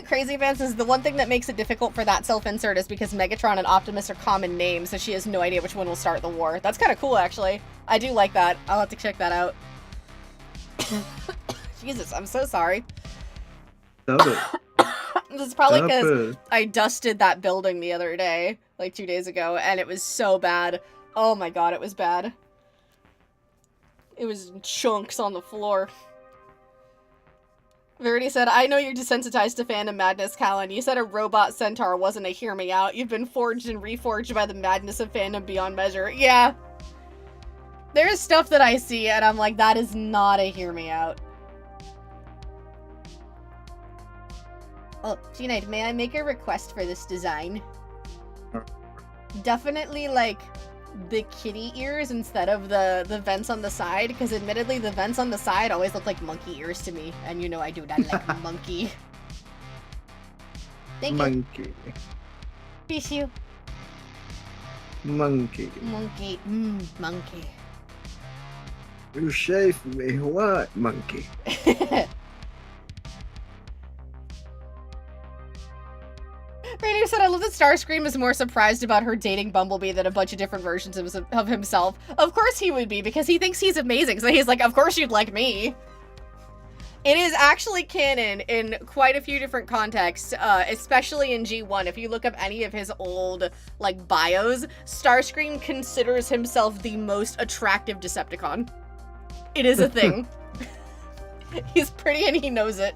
Crazy Fan says the one thing that makes it difficult for that self-insert is because Megatron and Optimus are common names, so she has no idea which one will start the war. That's kind of cool, actually. I do like that. I'll have to check that out. Jesus, I'm so sorry. This is probably because I dusted that building the other day, like 2 days ago, and it was so bad. Oh my god, it was bad. It was in chunks on the floor. Verity said, I know you're desensitized to fandom madness, Callan. You said a robot centaur wasn't a hear me out. You've been forged and reforged by the madness of fandom beyond measure. Yeah. There's stuff that I see and I'm like, that is not a hear me out. Oh, Gknight, may I make a request for this design? Definitely, like, the kitty ears instead of the vents on the side, because admittedly the vents on the side always look like monkey ears to me, and you know I do not like monkey. Thank monkey. You. Peace you. Monkey. Monkey. Monkey. You shave me. What, monkey? Rainier said, I love that Starscream is more surprised about her dating Bumblebee than a bunch of different versions of himself. Of course he would be, because he thinks he's amazing, so he's like, of course you'd like me. It is actually canon in quite a few different contexts, especially in G1. If you look up any of his old, like, bios, Starscream considers himself the most attractive Decepticon. It is a thing. He's pretty and he knows it.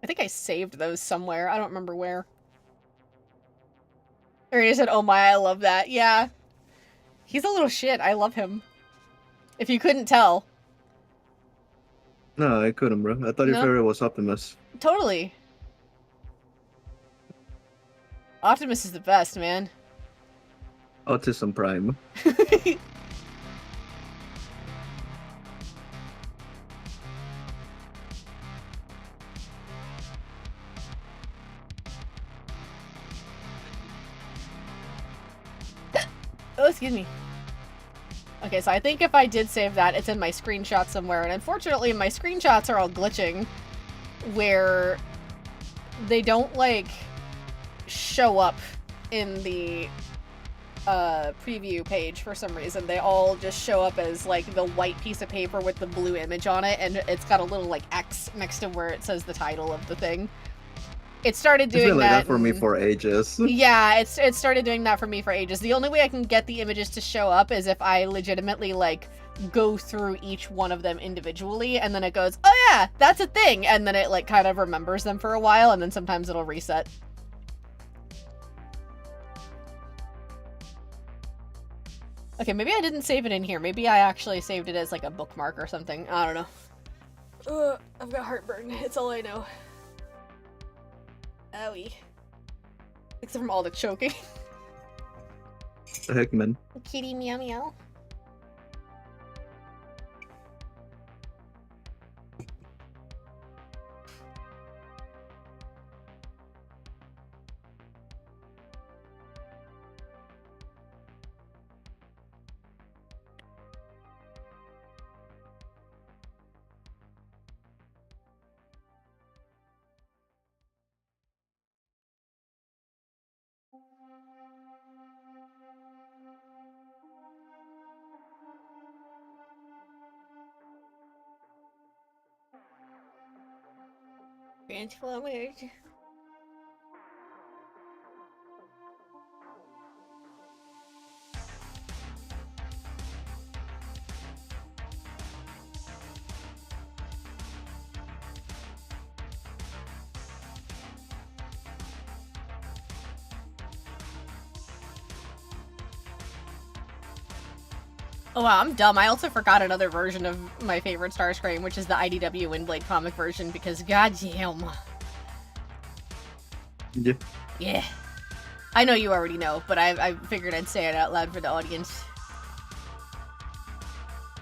I think I saved those somewhere. I don't remember where. Or he said, oh my, I love that. Yeah. He's a little shit. I love him. If you couldn't tell. No, I couldn't, bro. I thought your favorite was Optimus. Totally. Optimus is the best, man. Autism Prime. Oh, excuse me. Okay, so I think if I did save that, it's in my screenshot somewhere. And unfortunately, my screenshots are all glitching, where they don't, like, show up in the preview page for some reason. They all just show up as, like, the white piece of paper with the blue image on it, and it's got a little, like, X next to where it says the title of the thing. It started doing been like that for me for ages. Yeah, it started doing that for me for ages. The only way I can get the images to show up is if I legitimately, like, go through each one of them individually, and then it goes, oh yeah, that's a thing, and then it, like, kind of remembers them for a while, and then sometimes it'll reset. Okay, maybe I didn't save it in here. Maybe I actually saved it as, like, a bookmark or something. I don't know. I've got heartburn. It's all I know. Owie. Except from all the choking. The heck, man. Kitty meow meow. Transformers. Oh wow, I'm dumb. I also forgot another version of my favorite Starscream, which is the IDW Windblade comic version, because goddamn. Yeah. Yeah. I know you already know, but I figured I'd say it out loud for the audience.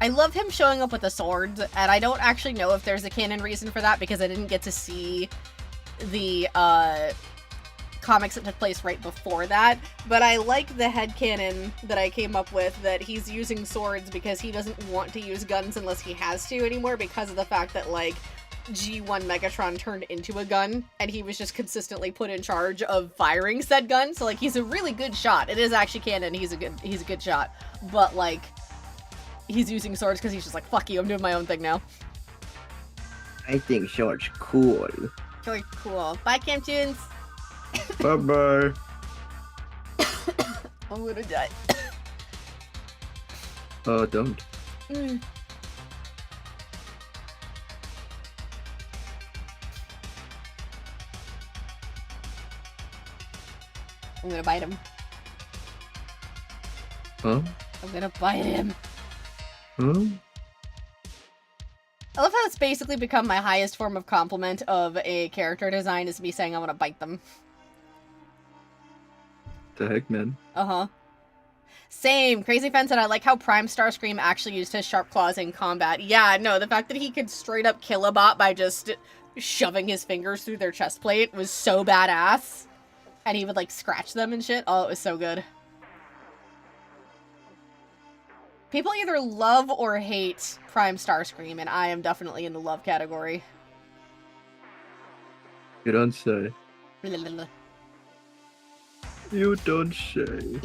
I love him showing up with a sword, and I don't actually know if there's a canon reason for that, because I didn't get to see the, comics that took place right before that, but I like the headcanon that I came up with that he's using swords because he doesn't want to use guns unless he has to anymore, because of the fact that, like, G1 Megatron turned into a gun, and he was just consistently put in charge of firing said gun, so, like, he's a really good shot. It is actually canon, he's a good shot, but, like, he's using swords because he's just like, fuck you, I'm doing my own thing now. I think swords cool. Swords cool. Bye, Camp Tunes! Bye-bye. I'm gonna die. Oh, don't. I'm gonna bite him. Huh? I'm gonna bite him. Huh? I love how it's basically become my highest form of compliment of a character design is me saying I want to bite them. The heck, man? Uh-huh. Same. Crazy Fan said, I like how Prime Starscream actually used his sharp claws in combat. Yeah, no, the fact that he could straight up kill a bot by just shoving his fingers through their chest plate was so badass. And he would, like, scratch them and shit. Oh, it was so good. People either love or hate Prime Starscream, and I am definitely in the love category. You don't say. You don't say.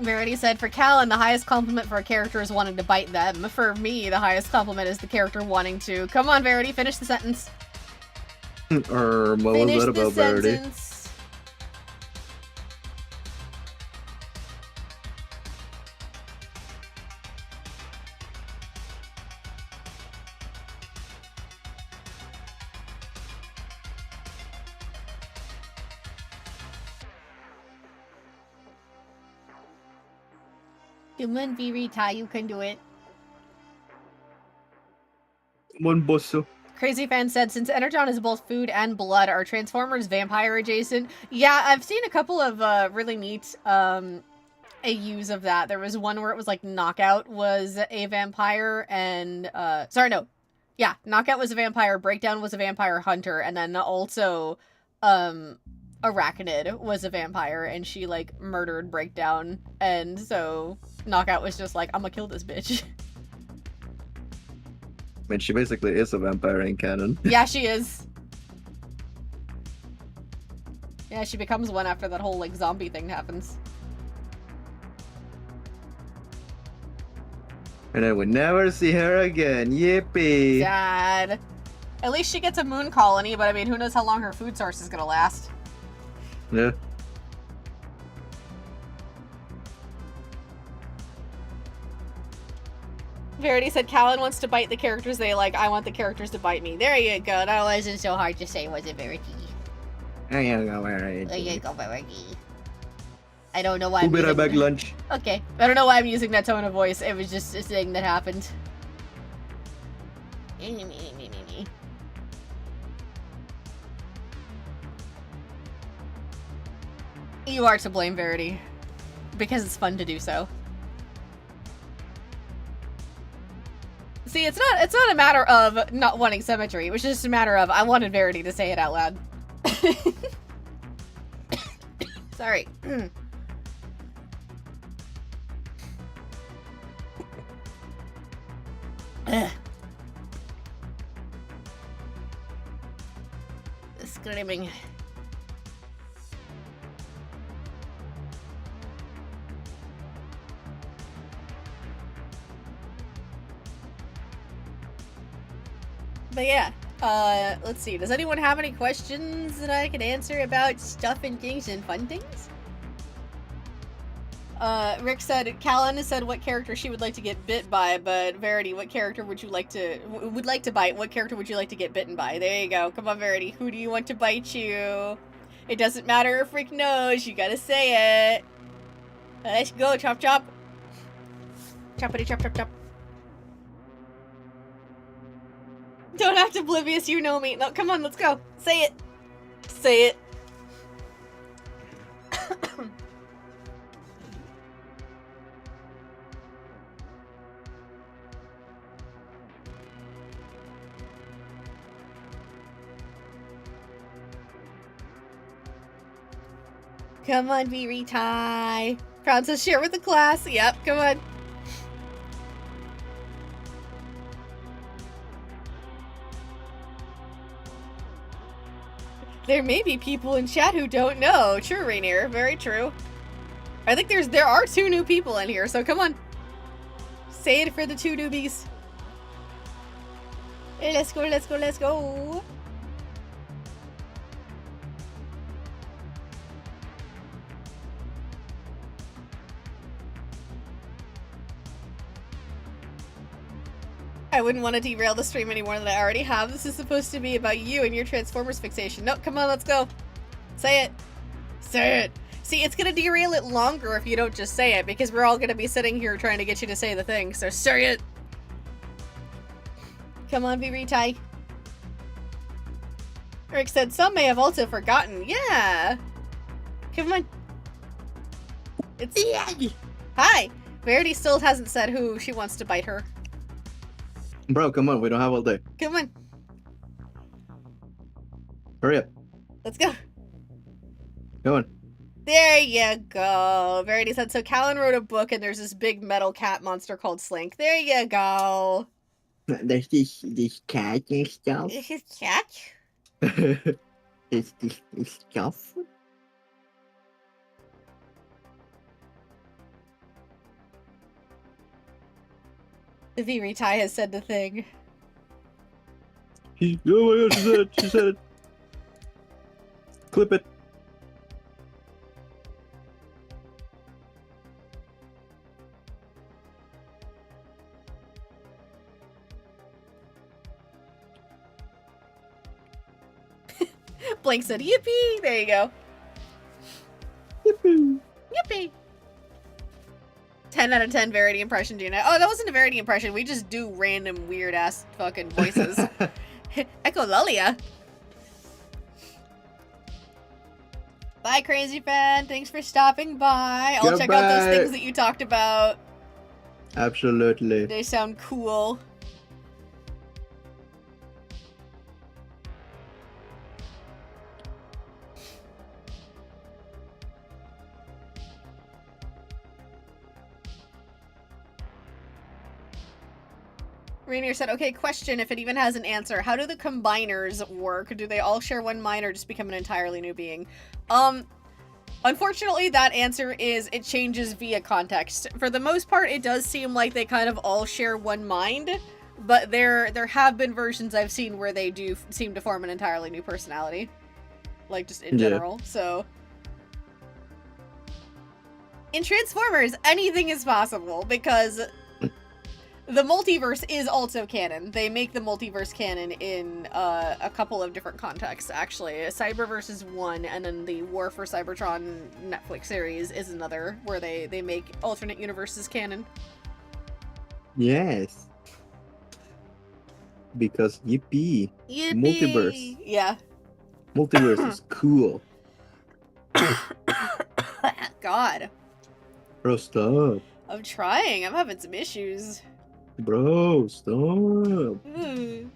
Verity said, for Callan, the highest compliment for a character is wanting to bite them. For me, the highest compliment is the character wanting to... Come on, Verity, finish the sentence. What was that about, Verity? Come on, Verita, you can do it. One bosso. Crazy Fan said, since Energon is both food and blood, are Transformers vampire adjacent? Yeah, I've seen a couple of really neat AUs of that. There was one where it was like Knockout was a vampire and sorry, no. Yeah, Knockout was a vampire, Breakdown was a vampire hunter, and then also Arachnid was a vampire and she like murdered Breakdown, and so Knockout was just like, I'm gonna kill this bitch. I mean, she basically is a vampire in canon. Yeah, she is. Yeah, she becomes one after that whole, like, zombie thing happens. And I would never see her again. Yippee! Sad. At least she gets a moon colony, but I mean, who knows how long her food source is gonna last. Yeah. Verity said, Callan wants to bite the characters they like. I want the characters to bite me. There you go. That wasn't so hard to say, was it, Verity? There you go, Verity. There you go, Verity. I don't know why We'll be right back, lunch. Okay. I don't know why I'm using that tone of voice. It was just a thing that happened. You are to blame, Verity. Because it's fun to do so. See, it's not a matter of not wanting symmetry. It was just a matter of I wanted Verity to say it out loud. Sorry. screaming. But yeah, let's see. Does anyone have any questions that I can answer about stuff and things and fun things? Rick said, Callan said what character she would like to get bit by, but Verity, what character would you like to, bite? What character would you like to get bitten by? There you go. Come on, Verity. Who do you want to bite you? It doesn't matter if Rick knows. You gotta say it. Let's go, chop chop. Choppity chop chop chop. Don't act oblivious, you know me. No, come on, let's go. Say it. Say it. Come on, V-Retie. Proud to share with the class. Yep, come on. There may be people in chat who don't know. True, Rainier. Very true. I think there are 2 new people in here, so come on. Say it for the 2 newbies. Hey, let's go, let's go, let's go. I wouldn't want to derail the stream any more than I already have. This is supposed to be about you and your Transformers fixation. No, come on, let's go. Say it. Say it. See, it's gonna derail it longer if you don't just say it, because we're all gonna be sitting here trying to get you to say the thing, so say it. Come on, V-Retie. Rick said, some may have also forgotten. Yeah. Come on. It's... Hi. Verity still hasn't said who she wants to bite her. Bro, come on, we don't have all day. Come on. Hurry up. Let's go. Come on. There you go. Verity said, so Callan wrote a book and there's this big metal cat monster called Slink. There you go. There's this cat and stuff. Is his cat? It's this stuff. The V-Retie has said the thing. Oh my god, she said it. She said it. Clip it. Blank said, yippee! There you go. Yippee. Yippee! 10 out of 10 Verity impression, Gina. Oh, that wasn't a Verity impression. We just do random weird-ass fucking voices. Echolalia. Bye, Crazy Fan. Thanks for stopping by. I'll check out those things that you talked about. Absolutely. They sound cool. Rainier said, okay, question, if it even has an answer. How do the combiners work? Do they all share one mind or just become an entirely new being? Unfortunately, that answer is it changes via context. For the most part, it does seem like they kind of all share one mind, but there have been versions I've seen where they do seem to form an entirely new personality. Like, just in general, so... In Transformers, anything is possible, because... The multiverse is also canon. They make the multiverse canon in a couple of different contexts, actually. Cyberverse is one, and then the War for Cybertron Netflix series is another, where they make alternate universes canon. Yes. Because yippee. Yippee! Multiverse. Yeah. Multiverse is cool. God. Bro, stop. I'm trying. I'm having some issues. Bro, stop. Mm.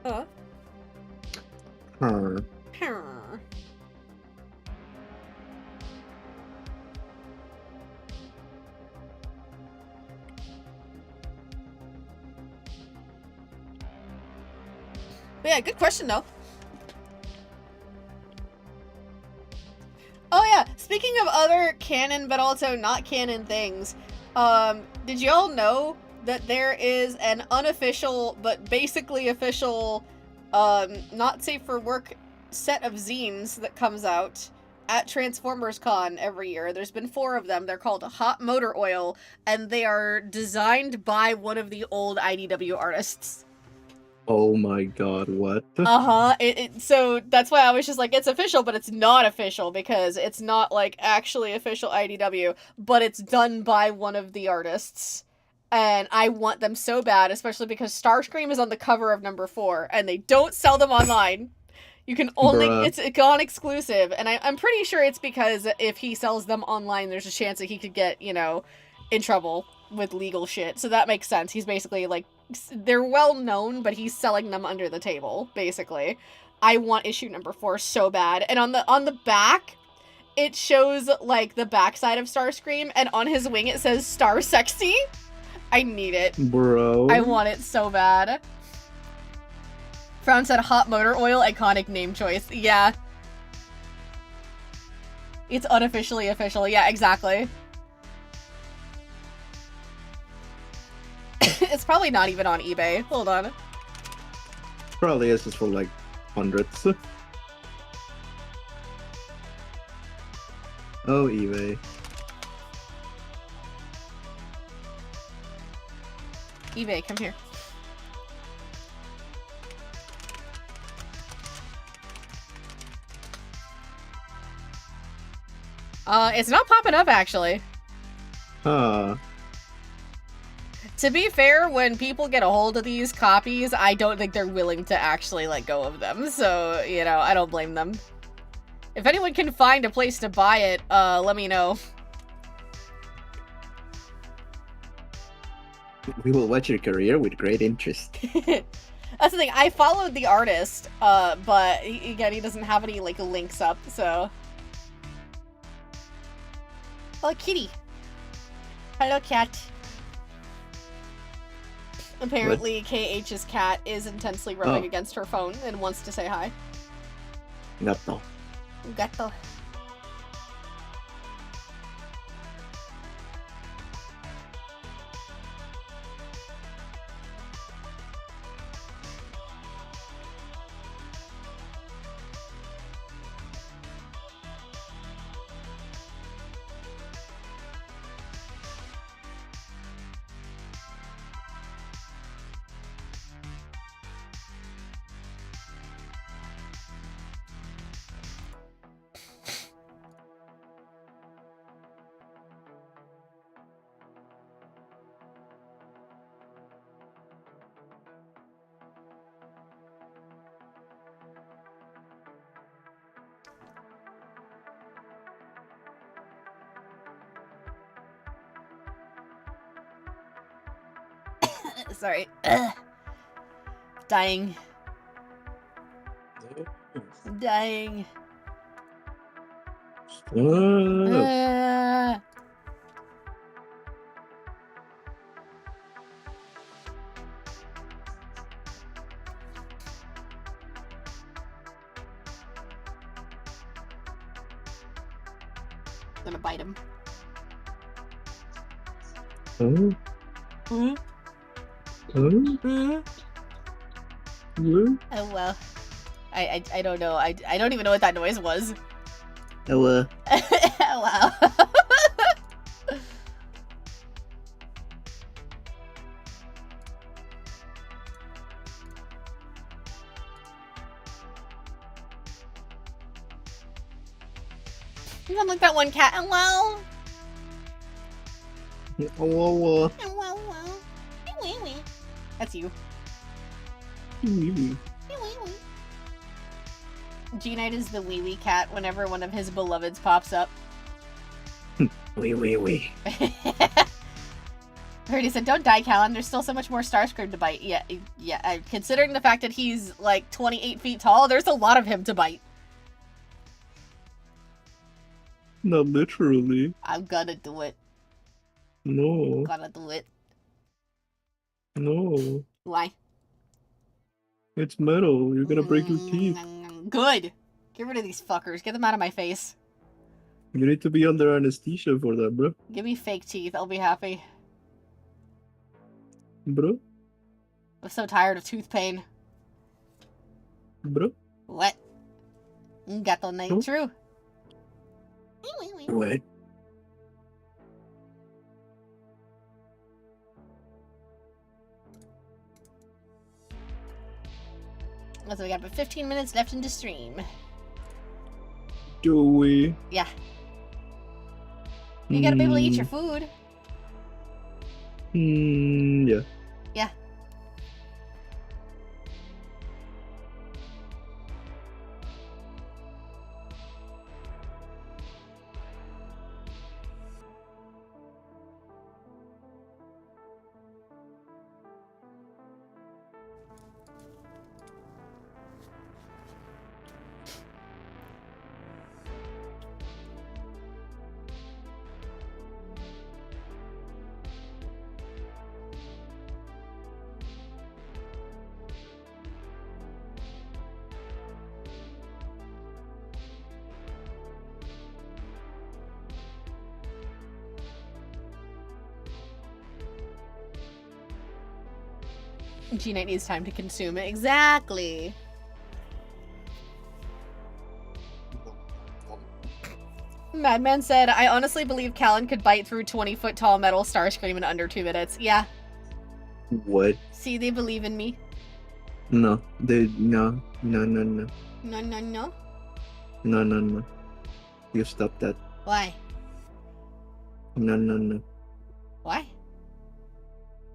Huh? Huh. But yeah, good question though. Oh yeah, speaking of other canon but also not canon things, did you all know that there is an unofficial but basically official, not safe for work set of zines that comes out at Transformers Con every year? There's been 4 of them. They're called Hot Motor Oil, and they are designed by one of the old IDW artists. Oh my god, what? Uh-huh. So that's why I was just like, it's official, but it's not official because it's not like actually official IDW, but it's done by one of the artists. And I want them so bad, especially because Starscream is on the cover of number 4, and they don't sell them online. You can only, it's a Gone exclusive, and I'm pretty sure it's because if he sells them online, there's a chance that he could get, you know, in trouble with legal shit. So that makes sense. He's basically like, they're well known, but he's selling them under the table, basically. I want issue number 4 so bad. And on the back, it shows like the backside of Starscream, and on his wing it says Star Sexy. I need it. Bro. I want it so bad. Frown said Hot Motor Oil, iconic name choice. Yeah. It's unofficially official. Yeah, exactly. It's probably not even on eBay. Hold on. Probably is just for like hundreds. Oh, eBay. eBay, come here. It's not popping up, actually. Huh. To be fair, when people get a hold of these copies, I don't think they're willing to actually let go of them. So, you know, I don't blame them. If anyone can find a place to buy it, let me know. We will watch your career with great interest. That's the thing. I followed the artist, but again, he doesn't have any like links up. So, oh, kitty. Hello, cat. Apparently, what? KH's cat is intensely rubbing against her phone and wants to say hi. Gato. Gato. Sorry. Dying. Dying. I'm gonna bite him. Oh well. I don't know. I don't even know what that noise was. Oh Wow. You don't like that one cat. Hello. Hello. That's you. Gknight is the wee wee cat whenever one of his beloveds pops up. Wee. He said, don't die, Callan. There's still so much more Starscream to bite. Yeah. Considering the fact that he's like 28 feet tall, there's a lot of him to bite. Not literally. I'm gonna do it. No. I'm gonna do it. No. Why? It's metal. You're gonna break your teeth. Good. Get rid of these fuckers. Get them out of my face. You need to be under anesthesia for that, bro. Give me fake teeth. I'll be happy. Bro? I'm so tired of tooth pain. Bro? What? Gknight, Oh. true. What? So we got about 15 minutes left in the stream. Do we? Yeah. You gotta be able to eat your food. Yeah. Yeah. Gknight needs time to consume it. Exactly. Madman said, I honestly believe Callan could bite through 20-foot tall metal Starscream in under 2 minutes. Yeah. What? See, they believe in me. No. No. No. No. You stop that. Why? No. Why?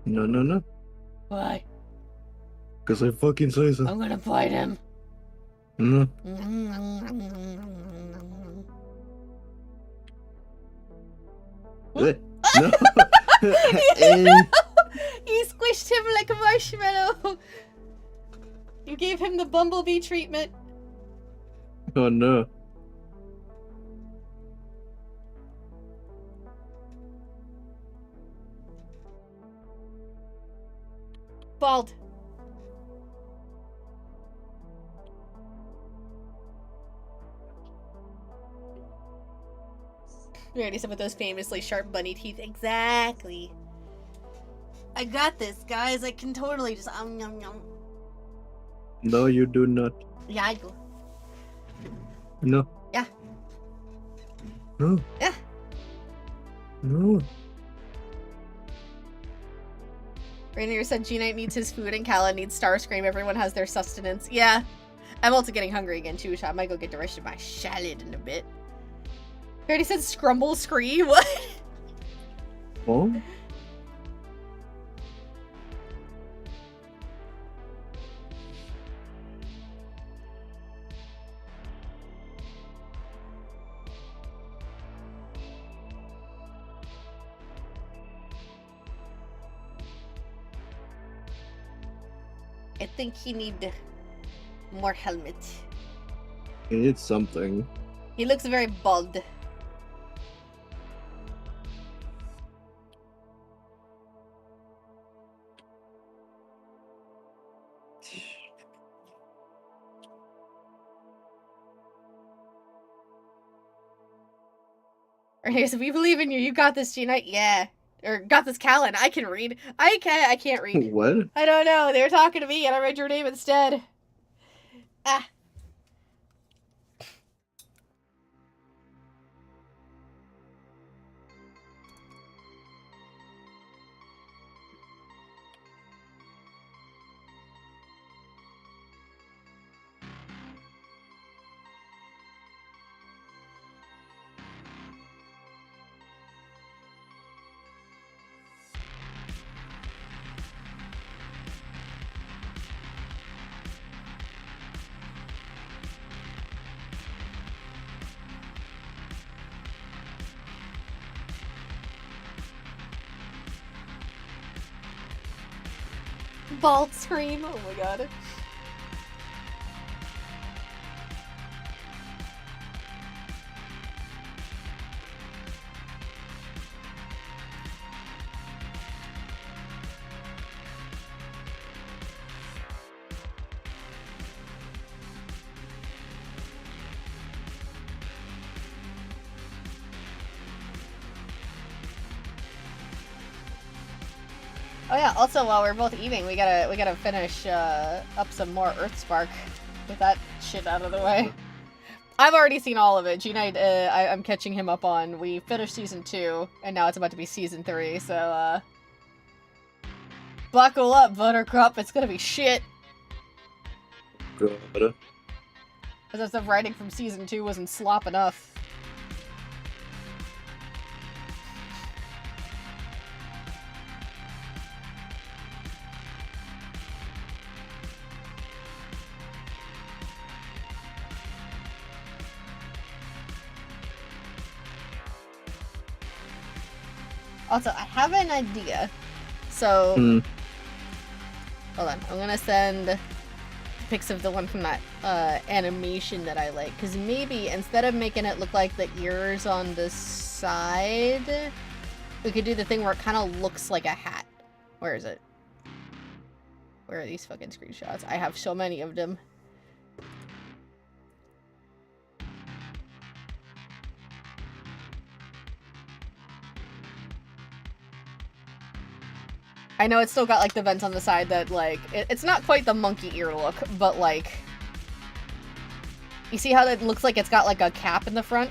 No. Why? Because I fucking say so. I'm gonna bite him. No. What? No. You squished him like a marshmallow. You gave him the bumblebee treatment. Oh no. Bald. We already said with those famously sharp bunny teeth. Exactly. I got this, guys. I can totally just yum yum. No, you do not. Yeah, I do. No. Yeah. No. Yeah. No. Rainier said Gknight needs his food and Callan needs Starscream. Everyone has their sustenance. Yeah. I'm also getting hungry again too, so I might go get the rest of my salad in a bit. He already said Scrumble Scree. What? Oh? I think he need more helmet. It's something. He looks very bald. Rainier said, we believe in you. You got this, Gknight. Yeah. Or got this, Callan. I can read. I can't read. What? I don't know. They were talking to me and I read your name instead. Ah. Bald scream. Oh my god. Oh yeah, also while we're both eating, we gotta finish up some more Earthspark. Get that shit out of the way. I've already seen all of it. Gknight, I'm catching him up on. We finished season 2, and now it's about to be season 3, so buckle up, Buttercup, it's gonna be shit. God. As if the writing from season 2 wasn't slop enough. Also, I have an idea. So, hold on. I'm gonna send pics of the one from that animation that I like. Because maybe instead of making it look like the ears on the side, we could do the thing where it kind of looks like a hat. Where is it? Where are these fucking screenshots? I have so many of them. I know it's still got, like, the vents on the side that, like, it's not quite the monkey ear look, but, like, you see how it looks like it's got, like, a cap in the front?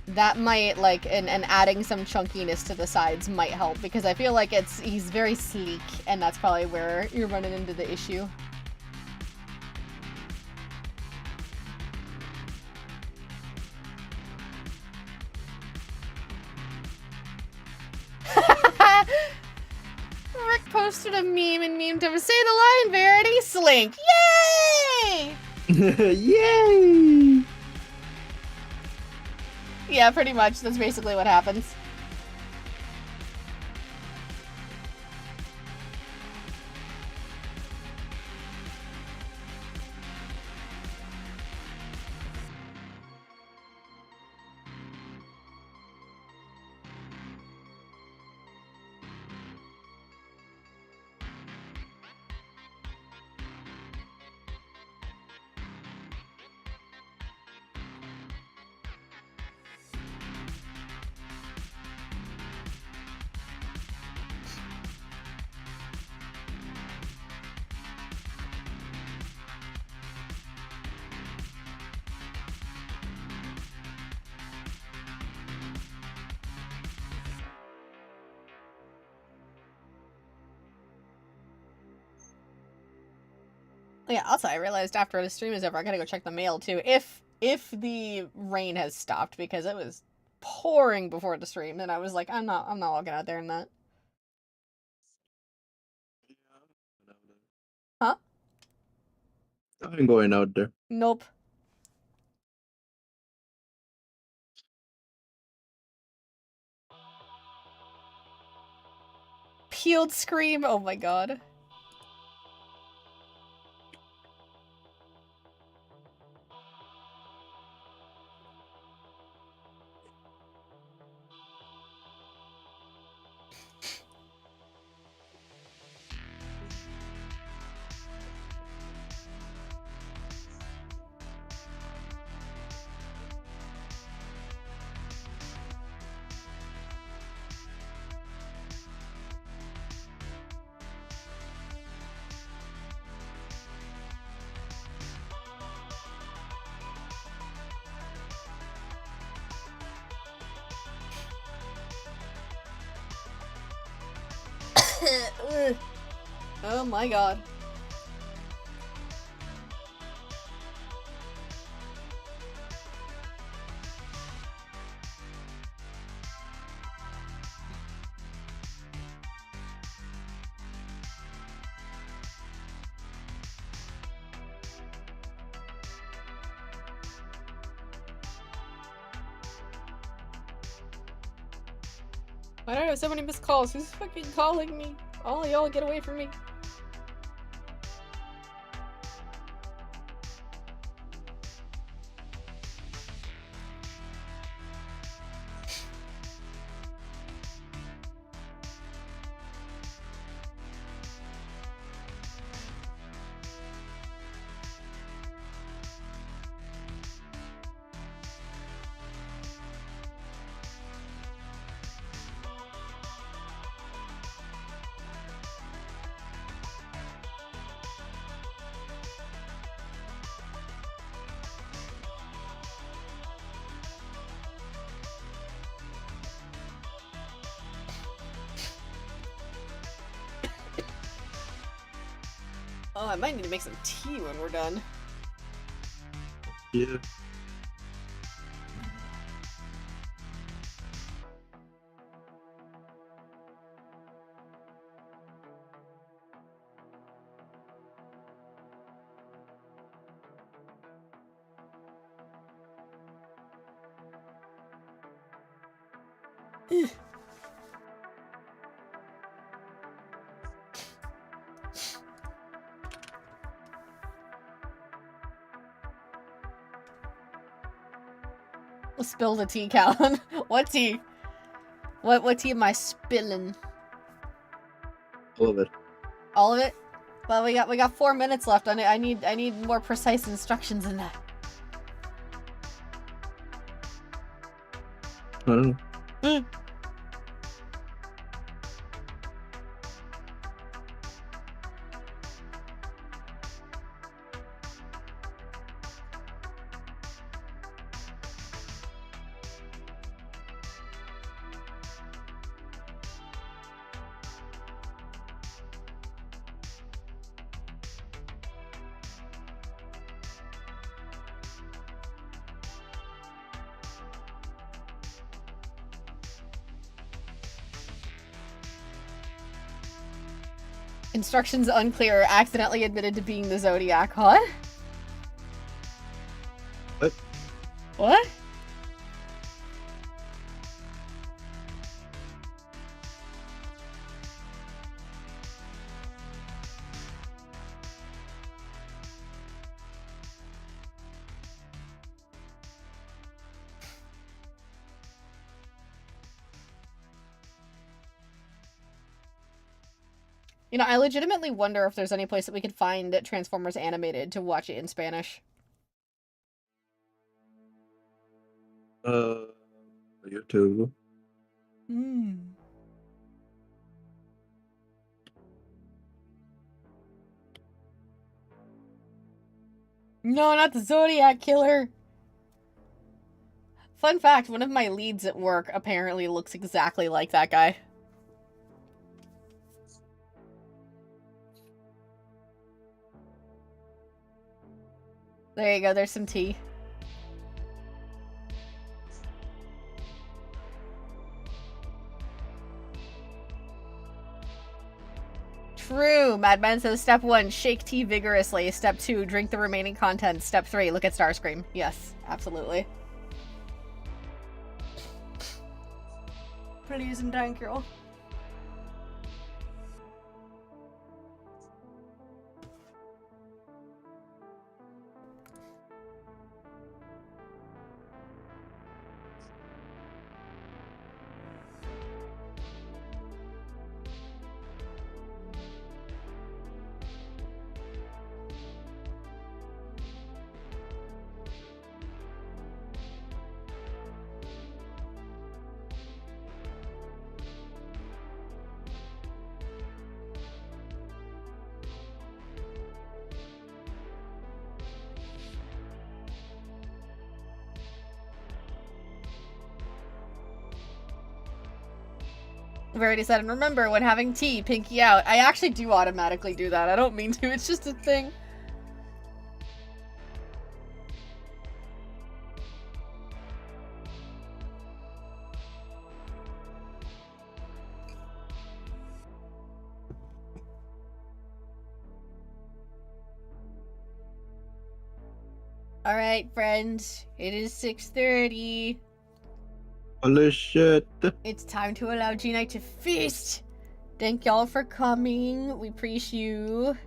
That might, like, and adding some chunkiness to the sides might help, because I feel like he's very sleek, and that's probably where you're running into the issue. Rick posted a meme and memed him, say the line, Verity, slink. Yay! Yay! Yeah, pretty much. That's basically what happens. Yeah, also I realized after the stream is over, I gotta go check the mail too. If the rain has stopped, because it was pouring before the stream, and I was like, I'm not walking out there in that. Huh? I'm going out there. Nope. Peeled Scream, oh my god. Oh my god. Why do I have so many missed calls? Who's fucking calling me? All y'all get away from me. Oh, I might need to make some tea when we're done. Yeah. Spill the tea, Callan. What tea? What tea am I spilling? All of it. All of it? Well, we got 4 minutes left. I need more precise instructions than that. I don't know. Instructions unclear. Accidentally admitted to being the Zodiac. Huh? What? What? You know, I legitimately wonder if there's any place that we could find Transformers animated to watch it in Spanish. YouTube. Hmm. No, not the Zodiac Killer! Fun fact, one of my leads at work apparently looks exactly like that guy. There you go, there's some tea. True! Madman says, step 1, shake tea vigorously. Step 2, drink the remaining contents. Step 3, look at Starscream. Yes, absolutely. Please and thank you. I've already said, and remember, when having tea, pinky out. I actually do automatically do that. I don't mean to, it's just a thing. Alright, friends. It is 6:30. Holy shit. It's time to allow Gknight to feast. Thank y'all for coming. We appreciate you.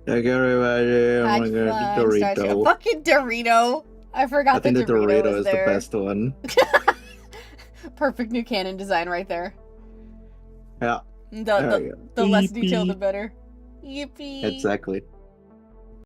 Thank everybody. Oh my god, the Dorito. A fucking Dorito. I forgot the Dorito was is there. the best one. Perfect new canon design right there. Yeah. The less detailed, the better. Yippee. Exactly.